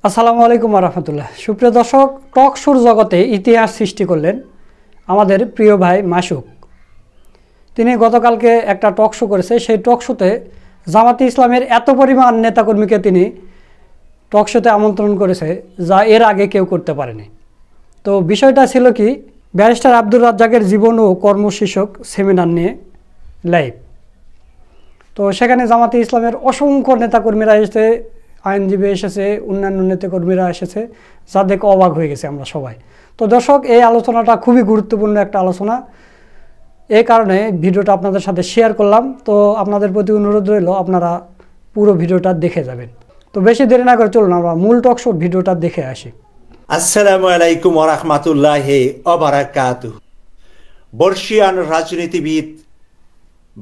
আসসালামু আলাইকুম রহমতুল্লাহ। সুপ্রিয় দর্শক, টক শোর জগতে ইতিহাস সৃষ্টি করলেন আমাদের প্রিয় ভাই মাসুক। তিনি গতকালকে একটা টক শো করেছে। সেই টক শোতে জামাতে ইসলামের এত পরিমাণ নেতাকর্মীকে তিনি টক শোতে আমন্ত্রণ করেছে, যা এর আগে কেউ করতে পারেনি। তো বিষয়টা ছিল কি, ব্যারিস্টার আব্দুর রাজ্জাকের জীবন ও কর্মশীর্ষক সেমিনার নিয়ে লাইভ। তো সেখানে জামাতে ইসলামের অসংখ্য নেতাকর্মীরা এসেছে, আইনজীবী এসেছে, অন্যান্য নেতাকর্মীরা এসেছে, যা দেখে অবাক হয়ে গেছে আমরা সবাই। তো দর্শক, এই আলোচনাটা খুবই গুরুত্বপূর্ণ একটা আলোচনা, এই কারণে ভিডিওটা আপনাদের সাথে শেয়ার করলাম। তো আপনাদের প্রতি অনুরোধ রইল আপনারা পুরো ভিডিওটা দেখে যাবেন। তো বেশি দেরি না করে চলুন আমরা মূল টক শোর ভিডিওটা দেখে আসি। আসসালামু আলাইকুম ওয়া রাহমাতুল্লাহি ওয়া বারাকাতুহু। বর্ষিয়ান রাজনীতিবিদ,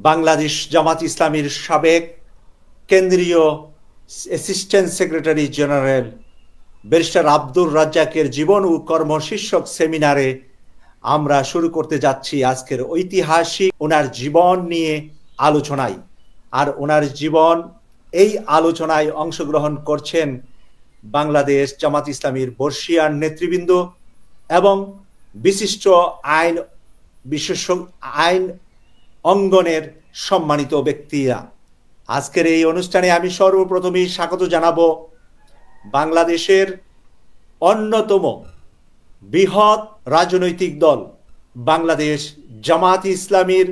বাংলাদেশ জামাত ইসলামীর সাবেক কেন্দ্রীয় assistant secretary general barrister Abdur রাজ্জাকের জীবন ও কর্ম শীর্ষক সেমিনারে আমরা শুরু করতে যাচ্ছি আজকের ঐতিহাসিক ওনার জীবন নিয়ে আলোচনায়। আর ওনার জীবন এই আলোচনায় অংশগ্রহণ করছেন বাংলাদেশ জামাত ইসলামীর বর্ষিয়ান নেতৃবৃন্দ এবং বিশিষ্ট আইন অঙ্গনের সম্মানিত ব্যক্তিরা। আজকের এই অনুষ্ঠানে আমি সর্বপ্রথমেই স্বাগত জানাবো বাংলাদেশের অন্যতম বৃহৎ রাজনৈতিক দল বাংলাদেশ জামাত ইসলামীর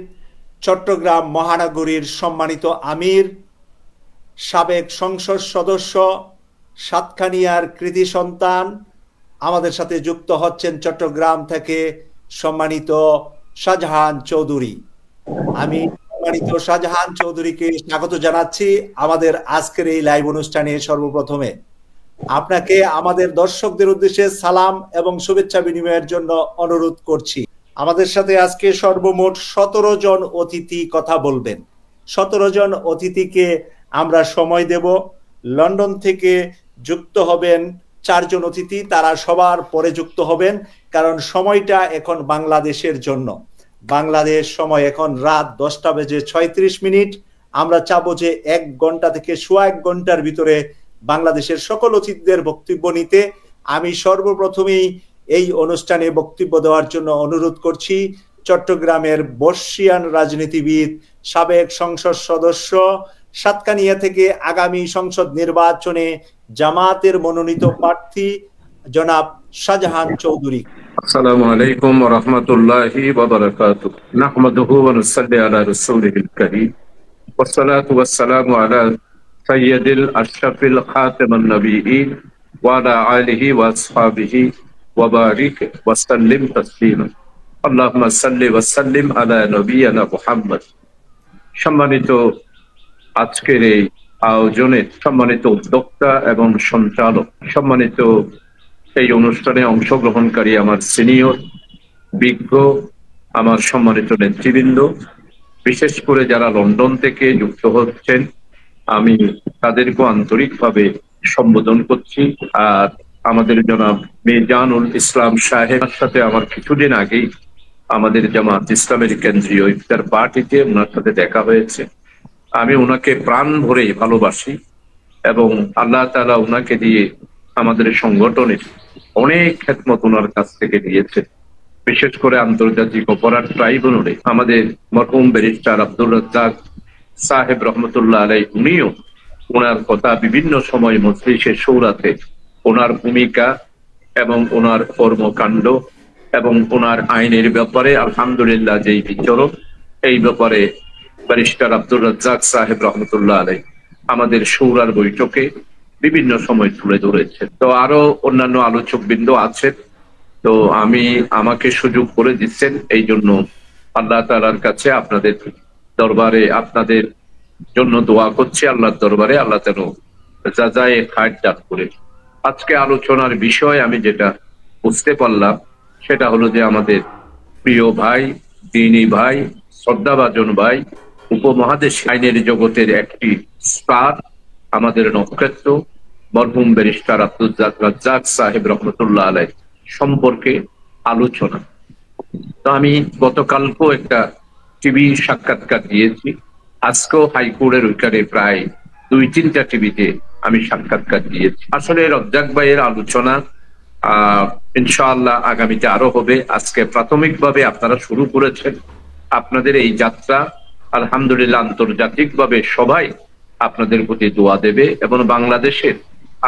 চট্টগ্রাম মহানগরীর সম্মানিত আমির, সাবেক সংসদ সদস্য, সাতখানিয়ার কৃতি সন্তান, আমাদের সাথে যুক্ত হচ্ছেন চট্টগ্রাম থেকে সম্মানিত শাহজাহান চৌধুরী। আমি সম্মানিত শাহজাহান চৌধুরীকে স্বাগত জানাচ্ছি আমাদের আজকের এই লাইভ অনুষ্ঠানে। সর্বপ্রথমে আপনাকে আমাদের দর্শকদের উদ্দেশ্যে সালাম এবং শুভেচ্ছা বিনিময়ের জন্য অনুরোধ করছি। আমাদের সাথে আজকে সর্বমোট 17 জন অতিথি কথা বলবেন। 17 জন অতিথিকে আমরা সময় দেব। লন্ডন থেকে যুক্ত হবেন 4 জন অতিথি, তারা সবার পরে যুক্ত হবেন, কারণ সময়টা এখন বাংলাদেশের জন্য। বাংলাদেশ সময় এখন রাত 10:36। আমরা চাবো যে 1 ঘন্টা থেকে সোয়া 1 ঘন্টার ভিতরে বাংলাদেশের সকল অতিথিদের বক্তব্য নিতে। আমি সর্বপ্রথমেই এই অনুষ্ঠানে বক্তব্য দেওয়ার জন্য অনুরোধ করছি চট্টগ্রামের বর্ষিয়ান রাজনীতিবিদ, সাবেক সংসদ সদস্য, সাতকানিয়া থেকে আগামী সংসদ নির্বাচনে জামাতের মনোনীত প্রার্থী জনাব শাহজাহান চৌধুরী। আসসালামু আলাইকুম ওয়া রাহমাতুল্লাহি ওয়া বারাকাতুহু। নাহমাদুহু ওয়া নুসাল্লি আলা রাসূলিল কারীম ওয়াস সালাতু ওয়াস সালামু আলা সাইয়্যিদিল আশরাফিল খাতামান নাবিয়্যিন ওয়া আলা আলিহি ওয়া আসহাবিহি ওয়া বারিক ওয়া সাল্লিম তাসলিমা। আল্লাহুম্মা সাল্লি ওয়া সাল্লিম আলা নবিয়িনা মুহাম্মদ। সম্মানিত আজকের এই আয়োজনের সম্মানিত উদ্যোক্তা এবং সঞ্চালক, সম্মানিত এই অনুষ্ঠানে অংশগ্রহণকারী আমার সিনিয়র বিজ্ঞ, আমার সম্মানিত নেতৃবৃন্দ, বিশেষ করে যারা লন্ডন থেকে যুক্ত হচ্ছেন, আমি তাদেরকে আন্তরিকভাবে সম্বোধন করছি। আর আমাদের জনাব মিজানুল ইসলাম সাহেবের সাথে আমার কিছুদিন আগেই আমাদের জামাত ইসলামের কেন্দ্রীয় ইফতার পার্টিতে ওনার সাথে দেখা হয়েছে। আমি ওনাকে প্রাণ ভরে ভালোবাসি এবং আল্লাহ তাআলা ওনাকে দিয়ে আমাদের সংগঠনের অনেক খেদমত ওনার কাছ থেকে দিয়েছে। বিশেষ করে আন্তর্জাতিক অপরাধ ট্রাইব্যুনালে আমাদের মরহুম ব্যারিস্টার আব্দুর রাজ্জাক সাহেব রহমতুল্লাহ আলাইহি, উনিও ওনার কথা বিভিন্ন সময় মজলিসে শূরাতে ওনার ভূমিকা এবং ওনার কর্মকাণ্ড এবং ওনার আইনের ব্যাপারে আলহামদুলিল্লাহ যেই বিচরণ, এই ব্যাপারে ব্যারিস্টার আব্দুর রাজ্জাক সাহেব রহমতুল্লাহ আলাইহি আমাদের শূরার বৈঠকে বিভিন্ন সময় তুলে ধরেছে। তো আরো অন্যান্য আলোচক বৃন্দ আছেন। তো আমাকে সুযোগ করে দিচ্ছেন, এই জন্য আল্লাহ তাআলার কাছে আপনাদের দরবারে আপনাদের জন্য দোয়া করছি, আল্লাহর দরবারে আল্লাহ যেন জাযায়ে খায়র দান করে। আজকে আলোচনার বিষয় আমি যেটা বুঝতে পারলাম সেটা হলো যে আমাদের প্রিয় ভাই, দ্বীনি ভাই, শ্রদ্ধাভাজন ভাই, উপমহাদেশ আইনের জগতের একটি স্টার, আমাদের নক্ষত্র মরহুম ব্যারিস্টার আব্দুর রাজ্জাক সাহেব রহমতুল্লাহ আলাইহি সম্পর্কে আলোচনা। তো আমি গতকালকেও একটা টিভি সাক্ষাৎকার দিয়েছি, আজকেও হাইকোর্টের ওইখানে প্রায় 2-3টা টিভিতে আমি সাক্ষাৎকার দিয়েছি। আসলে রজ্জাক ভাইয়ের আলোচনা ইনশাআল্লাহ আগামীতে আরো হবে। আজকে প্রাথমিকভাবে আপনারা শুরু করেছেন আপনাদের এই যাত্রা, আলহামদুলিল্লাহ আন্তর্জাতিকভাবে সবাই আপনাদের প্রতি দোয়া দেবে। এবং বাংলাদেশের,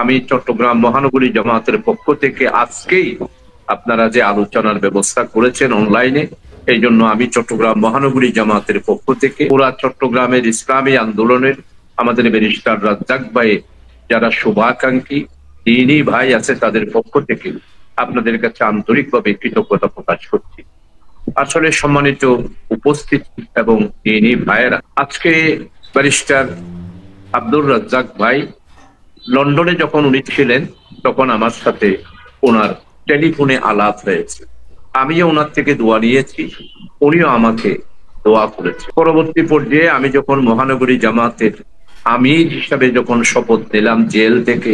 আমি চট্টগ্রাম মহানগরী জামাতের পক্ষ থেকে আজকেই আপনারা যে আলোচনার ব্যবস্থা করেছেন অনলাইনে, এই জন্য আমি চট্টগ্রাম মহানগরী জামাতের পক্ষ থেকে পুরা চট্টগ্রামের ইসলামী আন্দোলনের আমাদের ব্যারিস্টার রাজ্জাক ভাই যারা শুভাকাঙ্ক্ষী দিনী ভাই আছে তাদের পক্ষ থেকে আপনাদের কাছে আন্তরিকভাবে কৃতজ্ঞতা প্রকাশ করছি। আসলে সম্মানিত উপস্থিতি এবং দিনী ভাইয়েরা, আজকে ব্যারিস্টার আব্দুর রাজ্জাক ভাই লন্ডনে যখন উনি ছিলেন তখন আমার সাথে ওনার টেলিফোনে আলাপ হয়েছে। আমিও ওনার থেকে দোয়া নিয়েছি, উনিও আমাকে দোয়া করেছে। পরবর্তী পর্যায়ে আমি যখন মহানগরী জামাতের আমির হিসাবে যখন শপথ নিলাম, জেল থেকে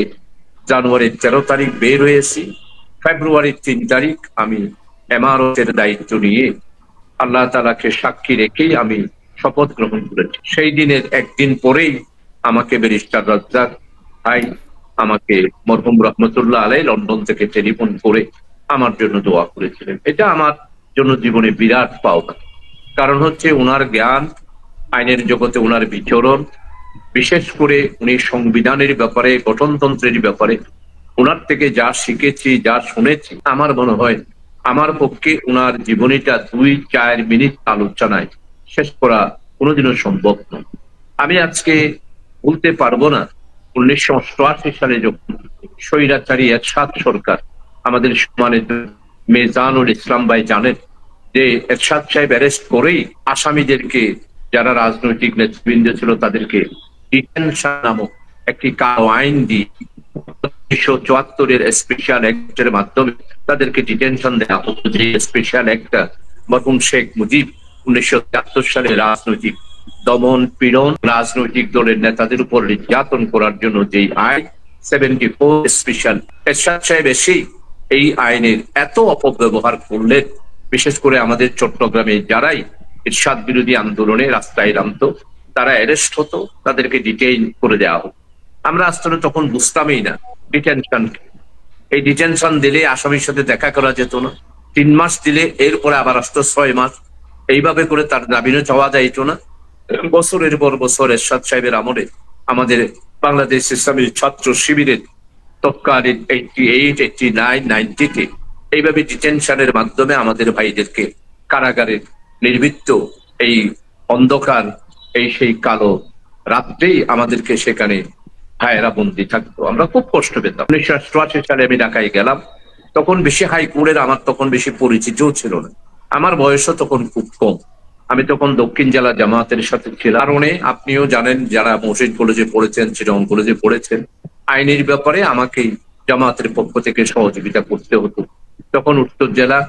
জানুয়ারির 13 তারিখ বের হয়েছি, ফেব্রুয়ারির 3 তারিখ আমি এমারতের দায়িত্ব নিয়ে আল্লাহ তাআলাকে সাক্ষী রেখেই আমি শপথ গ্রহণ করেছি। সেই দিনের একদিন পরেই আমাকে ব্যারিস্টার রাজ্জাক ভাই আমাকে মরহুম রহমতুল্লাহ আলাই লন্ডন থেকে টেলিফোন করে আমার জন্য দোয়া করেছিলেন। এটা আমার জন্য জীবনে বিরাট পাওনা। কারণ হচ্ছে ওনার জ্ঞান, আইনের জগতে ওনার বিচরণ, বিশেষ করে উনি সংবিধানের ব্যাপারে, গঠনতন্ত্রের ব্যাপারে ওনার থেকে যা শিখেছি, যা শুনেছি, আমার মনে হয় আমার পক্ষে ওনার জীবনীটা 2-4 মিনিট আলোচনায় শেষ করা কোনোদিনও সম্ভব নয়। আমি আজকে বলতে পারবো না 1988 সালে যখন স্বৈরাচারী এরশাদ সরকার আমাদের সম্মানিত মেজানুল ইসলাম ভাই জানেন যে এরশাদ সাহেব অ্যারেস্ট করেই আসামিদেরকে, যারা রাজনৈতিক নেতৃবৃন্দ ছিল তাদেরকে ডিটেনশন নামক একটি কালো আইন দিয়ে 1974-এর স্পেশাল অ্যাক্টের মাধ্যমে তাদেরকে ডিটেনশন দেওয়া হতো। যে স্পেশাল অ্যাক্টটা মরহুম শেখ মুজিব 1973 সালে রাজনৈতিক দমন পীড়ন, রাজনৈতিক দলের নেতাদের উপর নির্যাতন করার জন্য যে আইন 74 স্পেশাল, এরশাদ সাহেব এসেই এই আইনের এত অপব্যবহার করলেন, বিশেষ করে আমাদের চট্টগ্রামে যারাই এরশাদ বিরোধী আন্দোলনে রাস্তায় নামতো তারা অ্যারেস্ট হতো, তাদেরকে ডিটেইন করে দেওয়া হতো। আমরা আসলে তখন বুঝতামই না ডিটেনশন। এই ডিটেনশন দিলে আসামির সাথে দেখা করা যেত না, 3 মাস দিলে এরপরে আবার আসতো 6 মাস, এইভাবে করে তার জামিনও চাওয়া যাইতো না। বছরের পর বছর এরশাদ সাহেবের আমলে আমাদের বাংলাদেশ ইসলামী ছাত্র শিবিরের তৎকালীন 88, 89, 90-তে এইভাবে ডিটেনশনের মাধ্যমে আমাদের ভাইদেরকে কারাগারে নির্বৃত্ত এই অন্ধকার, এই সেই কালো রাত্রেই আমাদেরকে সেখানে ভাইয়েরা বন্দি থাকতো। আমরা খুব কষ্ট পেতাম। 1988 সালে আমি ঢাকায় গেলাম, তখন বেশি হাইকোর্টের আমার তখন বেশি পরিচিতও ছিল না, আমার বয়সও তখন খুব কম। আমি তখন দক্ষিণ জেলা জামাতের সাথে ছিলাম। কারণে আপনিও জানেন যারা মসজিদ কলেজে পড়েছেন, চিটাগং কলেজে পড়েছেন, আইনের ব্যাপারে আমাকেই জামাতের পক্ষ থেকে সহযোগিতা করতে হতো। তখন উত্তর জেলা,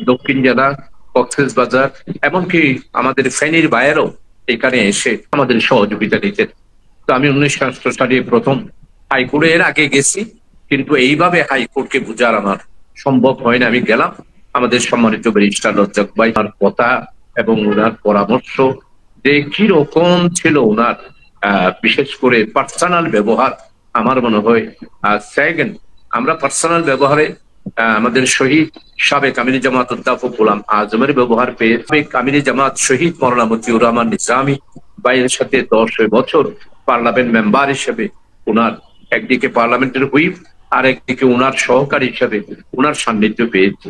দক্ষিণ জেলা, কক্সবাজার, এমনকি আমাদের ফেনীর ভাইয়েরও এখানে এসে আমাদের সহযোগিতা দিতেন। তো আমি 1988 সালে প্রথম হাইকোর্টে, এর আগে গেছি কিন্তু এইভাবে হাইকোর্টকে বোঝার আমার সম্ভব হয় না। আমি গেলাম, আমাদের সম্মানিত ব্যারিস্টার রাজ্জাক ভাই তার কথা এবং ওনার পরামর্শ যে কি রকম ছিল ওনার বিশেষ করে পার্সোনাল ব্যবহার, আমার মনে হয় সেকেন্ড আমরা পার্সোনাল ব্যবহারে আমাদের শহীদ সাবেক আমির জামাত অধ্যাপক গোলাম আজমের ব্যবহার পেয়ে সাবেক আমির জামাত শহীদ মওলানা মতিউর রহমান নিজামী ভাইয়ের সাথে 10 বছর পার্লামেন্ট মেম্বার হিসেবে ওনার একদিকে পার্লামেন্টের হুইপ আর একদিকে ওনার সহকারী হিসেবে ওনার সান্নিধ্য পেয়েছে।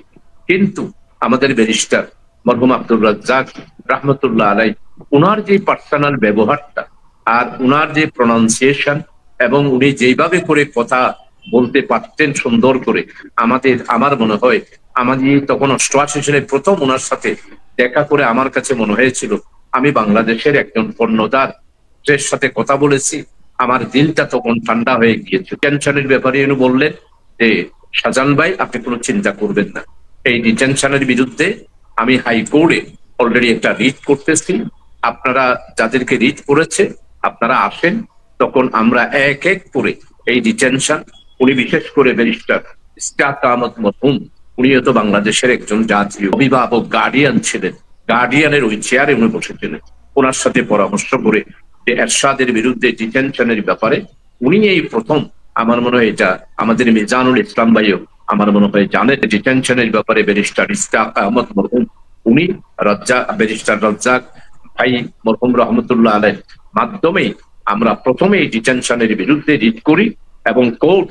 কিন্তু আমাদের ব্যারিস্টার মরহুম আব্দুর রাজ্জাক রহমতুল্লাহ আলাই, উনার যে পার্সোনাল ব্যবহারটা আর উনার যে প্রনাউন্সিয়েশন এবং উনি যেভাবে করে কথা বলতে পারতেন সুন্দর করে, আমার মনে হয় আমাদের তখন 88 সালে প্রথম ওনার সাথে দেখা করে আমার কাছে মনে হয়েছিল আমি বাংলাদেশের একজন কর্ণধারের সাথে কথা বলেছি। আমার দিলটা তখন ঠান্ডা হয়ে গিয়েছে। টেনশনের ব্যাপারে উনি বললেন যে শাহজাহান ভাই আপনি কোনো চিন্তা করবেন না, এই ডিটেনশনের বিরুদ্ধে আমি হাইকোর্টে অলরেডি একটা রিট করতেছি, আপনারা যাদেরকে রিট করেছে আপনারা আসেন, তখন আমরা এক এক করে এই ডিটেনশন, উনি বিশেষ করে ব্যারিস্টার ইসহাক আহমদ মরহুম, উনিও তো বাংলাদেশের একজন জাতীয় অভিভাবক, গার্ডিয়ান ছিলেন, গার্ডিয়ানের ওই চেয়ারে উনি বসেছিলেন, ওনার সাথে পরামর্শ করে যে এরশাদের বিরুদ্ধে ডিটেনশনের ব্যাপারে উনি এই প্রথম, আমার মনে হয় এটা আমাদের মিজানুল ইসলাম ভাইও আমার মনে হয় জানেন, ডিটেনশনের ব্যাপারে ব্যারিস্টার ইসহাক আহমদ মরহুম, উনি ব্যারিস্টার রাজ্জাক ভাই মরহুম রহমতুল্লাহ আলাইহির মাধ্যমে আমরা প্রথমে এই ডিটেনশনের বিরুদ্ধে রিট করি এবং কোর্ট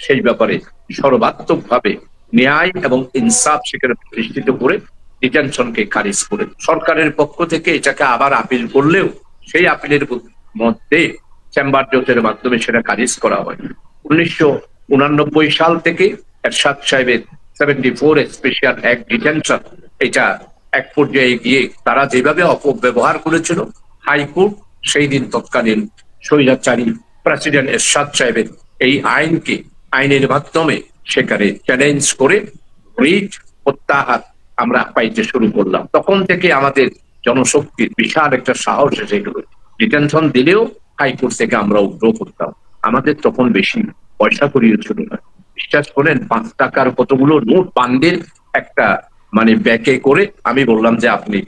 সেই ব্যাপারে সর্বাত্মকভাবে ন্যায় এবং ইনসাফ সেখানে প্রতিষ্ঠিত করে ডিটেনশনকে খারিজ করে। সরকারের পক্ষ থেকে এটাকে আবার আপিল করলেও সেই আপিলের মধ্যে চেম্বার জজের মাধ্যমে সেটা খারিজ করা হয়। 1989 সাল থেকে এরশাদ সাহেবের 74 স্পেশাল অ্যাক্ট ডিটেনশন, এটা এক পর্যায়ে গিয়ে তারা যেভাবে অপব্যবহার করেছিল, হাইকোর্ট সেই দিন তৎকালীন স্বৈরাচারী প্রেসিডেন্ট এরশাদ সাহেবের এই আইনের মাধ্যমে সেখানে চ্যালেঞ্জ করে রিট প্রত্যাহার আমরা পাইতে শুরু করলাম। তখন থেকে আমাদের জনশক্তির বিশাল একটা সাহস এসে গেল। ডিটেনশন দিলেও হাইকোর্ট থেকে আমরা উদ্র করতাম। আমাদের তখন বেশি পয়সা করিয়ে ছিল না, বিশ্বাস করেন 5 টাকার কতগুলো নোট বান্ডেল একটা মানে ব্যাকে করে আমি বললাম যে আপনি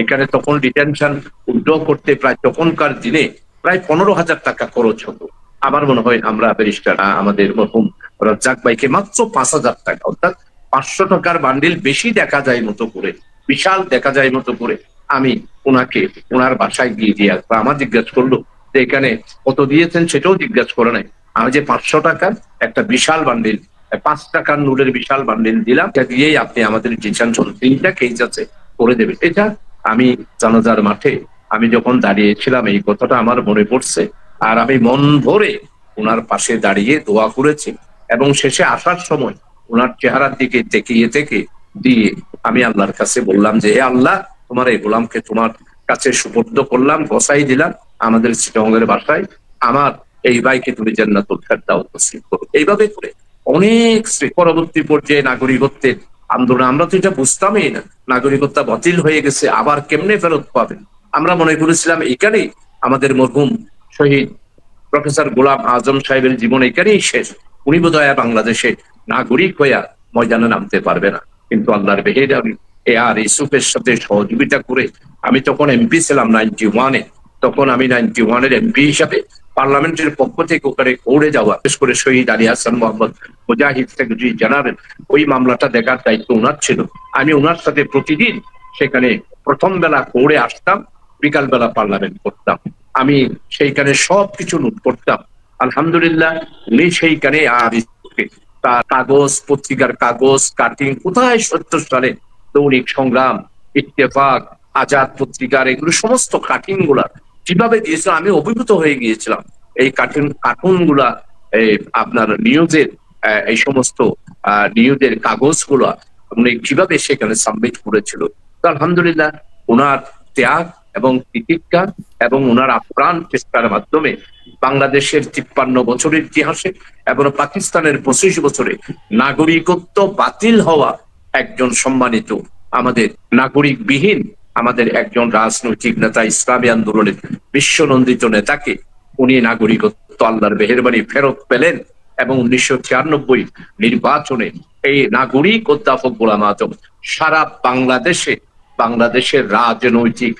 এখানে, তখন ডিটেনশন উদ্র করতে প্রায় তখনকার দিনে প্রায় 15,000 টাকা খরচ হতো। আমার মনে হয় আমরা ব্যারিস্টার আমাদের মরহুম রাজ্জাক ভাইকে মাত্র 5,000 টাকা, অর্থাৎ 500 টাকার বান্ডিল বেশি দেখা যায় মতো করে, বিশাল দেখা যায় মতো করে আমি ওনাকে ওনার বাসায় গিয়ে দিয়ে আসবো। আমার জিজ্ঞাসা করলো যে এখানে কত দিয়েছেন, সেটাও জিজ্ঞাসা করে নাই। আমি যে 500 টাকার একটা বিশাল বান্ডিল, 5 টাকার নোটের বিশাল বান্ডিল দিলাম, এটা দিয়েই আপনি আমাদের ডিটেনশন 3টা কেস আছে করে দেবেন। এটা আমি জানাজার মাঠে আমি যখন দাঁড়িয়েছিলাম এই কথাটা আমার মনে পড়ছে, আর আমি মন ভরে ওনার পাশে দাঁড়িয়ে দোয়া করেছি এবং শেষে আসার সময় ওনার চেহারার দিকে তেকিয়ে থেকে দিয়ে আমি আল্লাহর কাছে বললাম যে আল্লাহ, তোমার এই গোলামকে তোমার কাছে সুপর্দ করলাম, বসাই দিলাম আমাদের চিটাগংয়ের বাসায়, আমার এই ভাইকে তুমি জান্নাতুল ফেরদাউস নসিব করো। এইভাবে করে অনেক পরবর্তী পর্যায়ে নাগরিকত্বের আন্দোলন, আমরা তো এটা বুঝতামই না, নাগরিকত্ব বাতিল হয়ে গেছে আবার কেমনে ফেরত পাবেন। আমরা মনে করেছিলাম এখানেই আমাদের মরহুম শহীদ প্রফেসর গোলাম আজম সাহেবের জীবন এখানেই শেষ, উনি বোধহয় বাংলাদেশে নাগরিক হইয়া ময়দানে নামতে পারবে না। কিন্তু আল্লাহর বেহেদারি আর ইউসুফের সাথে সহযোগিতা করে আমি তখন এমপি ছিলাম 91-এ, তখন আমি 91-এর এমপি হিসাবে পার্লামেন্টের পক্ষ থেকে ওখানে উড়ে যাওয়া, বিশেষ করে শহীদ আলী হাসান মোহাম্মদ মুজাহিদ সেক্রেটারি জেনারেল, ওই মামলাটা দেখার দায়িত্ব ওনার ছিল। আমি ওনার সাথে প্রতিদিন সেখানে প্রথম বেলা পড়ে আসতাম, বিকাল বেলা পার্লামেন্ট করতাম, আমি সেইখানে সবকিছু নোট করতাম। আলহামদুলিল্লাহ উনি সেইখানে আর তার কাগজ, পত্রিকার কাগজ কাটিং কোথায় 70 সালে দৈনিক সংগ্রাম, ইত্তেফাক, আজাদ পত্রিকার এগুলো সমস্ত কাটিং গুলা কিভাবে দিয়েছিল আমি অভিভূত হয়ে গিয়েছিলাম। এই কার্টুন গুলা আপনার নিউজের এই সমস্ত নিউজের কাগজ গুলা উনি কিভাবে সেখানে সাবমিট করেছিল। তো আলহামদুলিল্লাহ ওনার ত্যাগ এবং তিতিক্ষা এবং ওনার আপ্রাণ চেষ্টার মাধ্যমে বাংলাদেশের 53 বছরের ইতিহাসে এবং পাকিস্তানের 25 বছরে নাগরিকত্ব বাতিল হওয়া একজন সম্মানিত, আমাদের নাগরিকবিহীন আমাদের একজন রাজনৈতিক নেতা, ইসলামী আন্দোলনের বিশ্বনন্দিত নেতাকে উনি নাগরিকত্ব আল্লাহর মেহেরবানি ফেরত পেলেন এবং 1996 নির্বাচনে এই নাগরিক অধ্যাপক গোলাম আজম সারা বাংলাদেশের রাজনৈতিক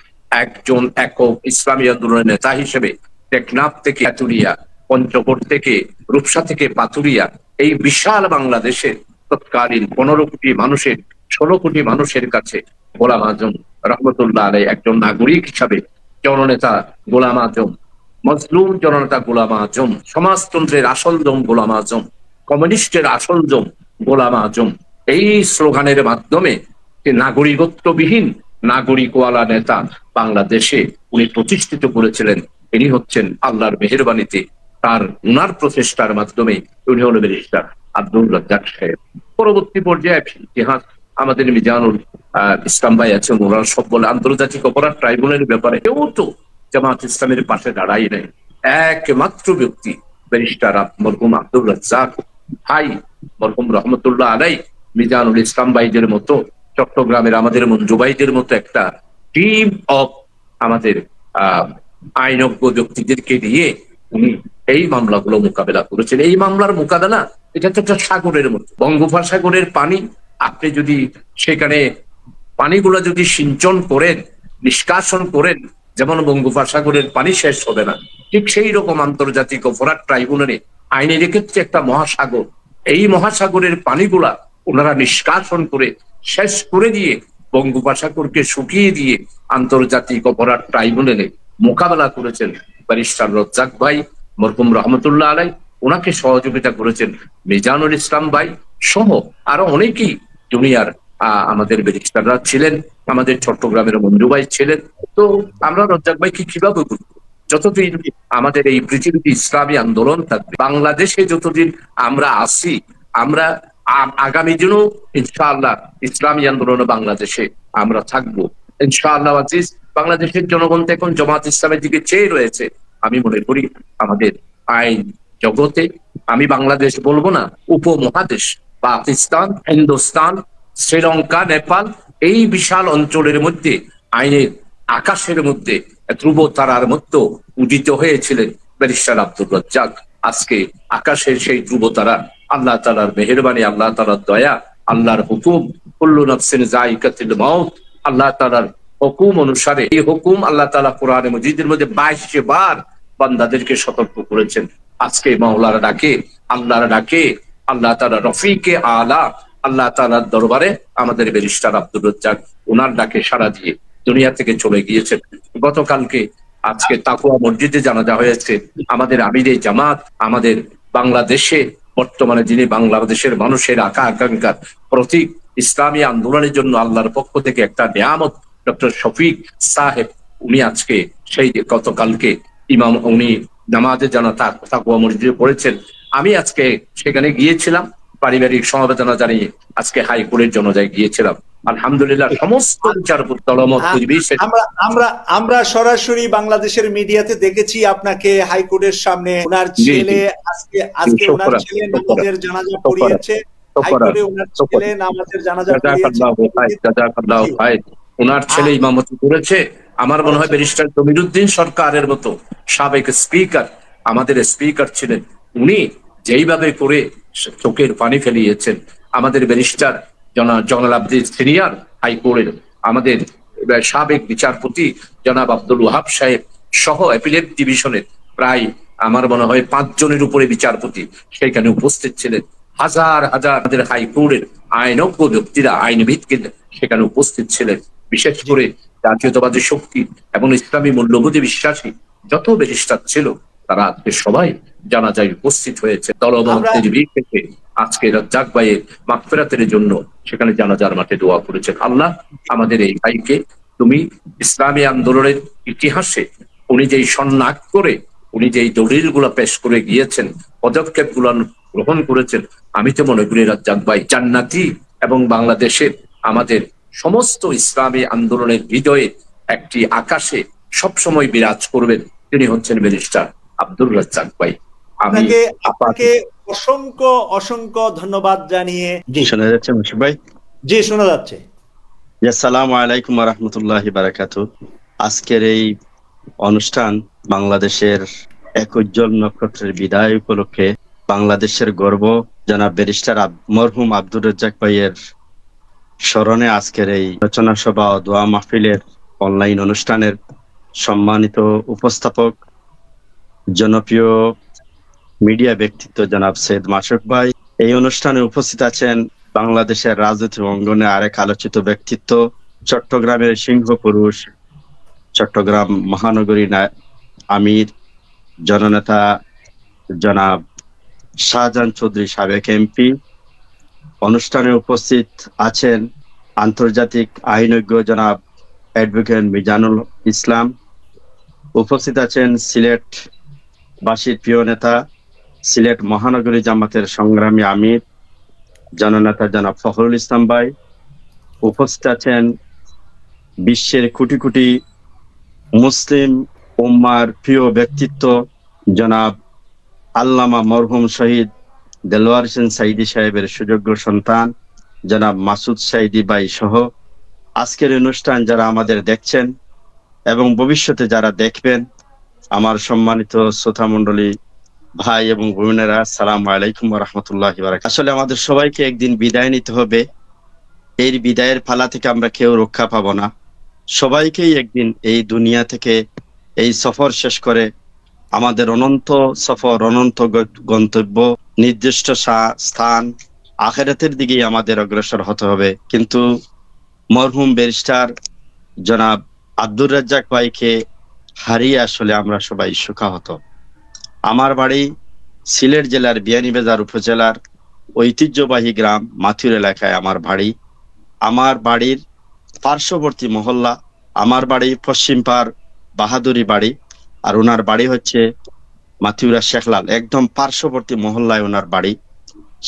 একজন একক ইসলামী আন্দোলনের নেতা হিসেবে টেকনাফ থেকে আতুরিয়া, পঞ্চগড় থেকে রূপসা থেকে পাতুরিয়া, এই বিশাল বাংলাদেশের তৎকালীন 15 কোটি মানুষের 16 কোটি মানুষের কাছে গোলাম আজম রহমতুল্লাহ আলাইহি একজন নাগরিক হিসাবে, জননেতা গোলাম আজম, মজলুম জননেতা গোলাম আজম, সমাজতন্ত্রের আসল দম গোলাম আজম, কমিউনিস্টের আসল দম গোলাম আজম, এই স্লোগানের মাধ্যমে নাগরিকত্ববিহীন নাগরিকওয়ালা নেতা বাংলাদেশে উনি প্রতিষ্ঠিত করেছিলেন। ইনি হচ্ছেন আল্লাহর মেহেরবানিতে তার উনার প্রচেষ্টার মাধ্যমে উনি হল ব্যারিস্টার আব্দুর রাজ্জাক সাহেব। পরবর্তী পর্যায়ে ইতিহাস আমাদের মিজানুল ইসলাম ভাই আছেন, ওনারা সব বলে আন্তর্জাতিক অপরাধ ট্রাইব্যুনালের ব্যাপারে কেউ তো জামাত ইসলামের পাশে দাঁড়াই নাই। একমাত্র ব্যক্তি ব্যারিস্টার মরহুম আব্দুর রাজ্জাক ভাই মরহুম রহমতুল্লাহ আলাইহি মিজানুল ইসলাম ভাইদের মতো, চট্টগ্রামের আমাদের মঞ্জু ভাইদের মতো একটা টিম অফ আমাদের আইনজ্ঞ ব্যক্তিদেরকে দিয়ে উনি এই মামলাগুলো মোকাবেলা করেছেন। এই মামলার মোকাবেলা এটা তো একটা সাগরের মতো, বঙ্গোপসাগরের পানি, আপনি যদি সেখানে পানিগুলো যদি সিঞ্চন করেন, নিষ্কাশন করেন, যেমন বঙ্গোপসাগরের পানি শেষ হবে না, ঠিক সেই রকম আন্তর্জাতিক অপরাধ ট্রাইব্যুনালে আইনে রেখেছে একটা মহাসাগর। এই মহাসাগরের পানিগুলা ওনারা নিষ্কাশন করে শেষ করে দিয়ে বঙ্গোপসাগরকে শুকিয়ে দিয়ে আন্তর্জাতিক অপরাধ ট্রাইব্যুনালে মোকাবেলা করেছেন ব্যারিস্টার রজ্জাক ভাই মরহুম রহমতুল্লাহ আলাই, ওনাকে সহযোগিতা করেছেন মিজানুল ইসলাম ভাই সহ আরো অনেকেই দুনিয়ার আমাদের ব্যারিস্টাররা ছিলেন, আমাদের চট্টগ্রামের মঞ্জু ভাই ছিলেন। তো আমরা রজ্জাক ভাইকে কিভাবে বুঝবো? যতদিন আমাদের এই পৃথিবীতে ইসলামী আন্দোলন থাকবে, বাংলাদেশে যতদিন আমরা আছি, আমরা আগামী দিনও ইনশাআল্লাহ ইসলামী আন্দোলন বাংলাদেশে আমরা থাকবো ইনশাআল্লাহ আজিজ। বাংলাদেশের জনগণ তো এখন জামাত ইসলামের দিকে চেয়ে রয়েছে। আমি মনে করি আমাদের আইন জগতে, আমি বাংলাদেশ বলবো না, উপমহাদেশ পাকিস্তান, হিন্দুস্তান, শ্রীলঙ্কা, নেপাল, এই বিশাল অঞ্চলের মধ্যে আইনের আকাশের মধ্যে ধ্রুব তারার মধ্যে উদিত হয়েছিলেন ব্যারিস্টার আব্দুর রাজ্জাক। আজকে আকাশের সেই ধ্রুব তারা আল্লাহ তাআলার মেহেরবানি, আল্লাহ তাআলার দয়া, আল্লাহর হুকুম, কুল্লু নাফসিন যায়িকাতুল মাউত, আল্লাহ তাআলার হুকুম অনুসারে, এই হুকুম আল্লাহ তাআলা কোরআনে মজিদের মধ্যে 22 বার বান্দাদেরকে সতর্ক করেছেন। আজকে মাওলার ডাকে, আল্লাহর ডাকে, আল্লাহ তাআলা রফিকে আলা, আল্লাহ তাআলার দরবারে আমাদের ব্যারিস্টার আব্দুর রাজ্জাক ওনার ডাকে সাড়া দিয়ে দুনিয়া থেকে চলে গিয়েছেন। গতকালকে আজকে তাকওয়া মসজিদে জানাজা হয়েছে আমাদের আমিরে জামাত, আমাদের বাংলাদেশে বর্তমানে যিনি বাংলাদেশের মানুষের আকাঙ্ক্ষার প্রতীক, ইসলামী আন্দোলনের জন্য আল্লাহর পক্ষ থেকে একটা নিয়ামত, ডক্টর শফিক সাহেব, উনি আজকে সেই গতকালকে ইমাম, উনি নামাজে তাকওয়া মসজিদে পড়েছেন। আমি আজকে সেখানে গিয়েছিলাম, পারিবারিক সমবেদনা জানিয়ে আজকে হাইকোর্টের জনজায় গিয়েছিলাম। আলহামদুলিল্লাহ সমস্ত বিচারপতি দলমত নির্বিশেষে আমরা সরাসরি বাংলাদেশের মিডিয়াতে দেখেছি আপনাকে হাইকোর্টের সামনে, ওনার ছেলে আজকে ওনার ছেলে নামাজের জানাজা পড়িয়েছে, হাইকোর্টে ওনার ছেলে নামাজের জানাজা পড়িয়েছে, ওনার ছেলে ইমামতি করেছে। আমার মনে হয় ব্যারিস্টার জমিরুদ্দিন সরকারের মতো সাবেক স্পিকার, আমাদের স্পিকার ছিলেন, উনি যেইভাবে করে চোখের পানি ফেলিয়েছেন। আমাদের ব্যারিস্টার জনাব আব্দুল সিনিয়র হাইকোর্টের আমাদের সাবেক বিচারপতি জনাব আব্দুল ওয়াহাব সাহেব সহ অ্যাপিলেট ডিভিশনের প্রায় আমার মনে হয় 5 জনের উপরে বিচারপতি সেখানে উপস্থিত ছিলেন। হাজার হাজার আমাদের হাইকোর্টের আইনজ্ঞ ব্যক্তিরা, আইনবিদকে সেখানে উপস্থিত ছিলেন। বিশেষ করে জাতীয়তাবাদী শক্তি এবং ইসলামী মূল্যবোধে বিশ্বাসী যত ব্যারিস্টার ছিল তারা আজকে সবাই জানাজায় উপস্থিত হয়েছে। দলমত নির্বিশেষে আজকে রাজ্জাক ভাইয়ের মাগফিরাতের জন্য সেখানে জানাজার মাঠে দোয়া করেছেন। আল্লাহ আমাদের এই ভাইকে তুমি ইসলামী আন্দোলনের ইতিহাসে উনি যেই সন্ন্যাক করে, উনি যেই দলিলগুলো পেশ করে গিয়েছেন, পদক্ষেপগুলো গ্রহণ করেছেন, আমি তো মনে করি রাজ্জাক ভাই জান্নাতি এবং বাংলাদেশের আমাদের সমস্ত ইসলামী আন্দোলনের হৃদয়ে একটি আকাশে সবসময় বিরাজ করবেন। তিনি হচ্ছেন ব্যারিস্টার আব্দুর রাজ্জাক ভাই। আপনাকে অসংখ্য অসংখ্য ধন্যবাদ জানিয়ে, জি শোনা যাচ্ছে মুশফিক ভাই? জি শোনা যাচ্ছে। আসসালামু আলাইকুম ওয়া রাহমাতুল্লাহি ওয়া বারাকাতুহু। আজকের এই অনুষ্ঠান বাংলাদেশের এক উজ্জ্বল নক্ষত্রের বিদায় উপলক্ষে বাংলাদেশের গর্ব জনাব ব্যারিস্টার মরহুম আব্দুর রাজ্জাক ভাইয়ের স্মরণে আজকের এই আলোচনা সভা ও দোয়া মাহফিলের অনলাইন অনুষ্ঠানের সম্মানিত উপস্থাপক, জনপ্রিয় মিডিয়া ব্যক্তিত্ব জনাব সৈয়দ মাসুক ভাই। এই অনুষ্ঠানে উপস্থিত আছেন বাংলাদেশের রাজনৈতিক অঙ্গনে আরেক আলোচিত ব্যক্তিত্ব, চট্টগ্রামের সিংহ পুরুষ, চট্টগ্রাম মহানগরী আমির জননেতা জনাব শাহজাহান চৌধুরী সাবেক এমপি। অনুষ্ঠানে উপস্থিত আছেন আন্তর্জাতিক আইনজ্ঞ জনাব অ্যাডভোকেট মিজানুল ইসলাম। উপস্থিত আছেন সিলেট বাসীর প্রিয় নেতা, সিলেট মহানগরী জামাতের সংগ্রামী আমির জননেতা জনাব ফখরুল ইসলাম ভাই। উপস্থিত আছেন বিশ্বের কোটি কোটি মুসলিম উম্মার প্রিয় ব্যক্তিত্ব জনাব আল্লামা মরহুম শহীদ দেলোয়ার হোসেন সাইদি সাহেবের সুযোগ্য সন্তান জনাব মাসুদ সাইদি ভাই সহ আজকের অনুষ্ঠান যারা আমাদের দেখছেন এবং ভবিষ্যতে যারা দেখবেন, আমার সম্মানিত শ্রোতা মণ্ডলী, ভাই এবং বোনেরা, আসসালামু আলাইকুম ওয়া রাহমাতুল্লাহি ওয়া বারাকাতুহু। আসলে আমাদের সবাইকে একদিন বিদায় নিতে হবে। এই বিদায়ের পালা থেকে আমরা কেউ রক্ষা পাবো না। সবাইকেই একদিন এই দুনিয়া থেকে এই সফর শেষ করে আমাদের অনন্ত সফর, অনন্ত গন্তব্য, নির্দিষ্ট স্থান আখিরাতের দিকেই আমাদের অগ্রসর হতে হবে। কিন্তু মরহুম ব্যারিস্টার জনাব আব্দুর রাজ্জাক ভাইকে হারিয়ে আসলে আমরা সবাই শোকাহত। আমার বাড়ি সিলেট জেলার বিয়ানীবাজার উপজেলার ঐতিহ্যবাহী গ্রাম মাথুর এলাকায় আমার বাড়ি। আমার বাড়ির পার্শ্ববর্তী মহল্লা, আমার বাড়ি পশ্চিমপাড় বাহাদুরি বাড়ি, আর ওনার বাড়ি হচ্ছে মাথুরা শেখলাল, একদম পার্শ্ববর্তী মহল্লায় ওনার বাড়ি।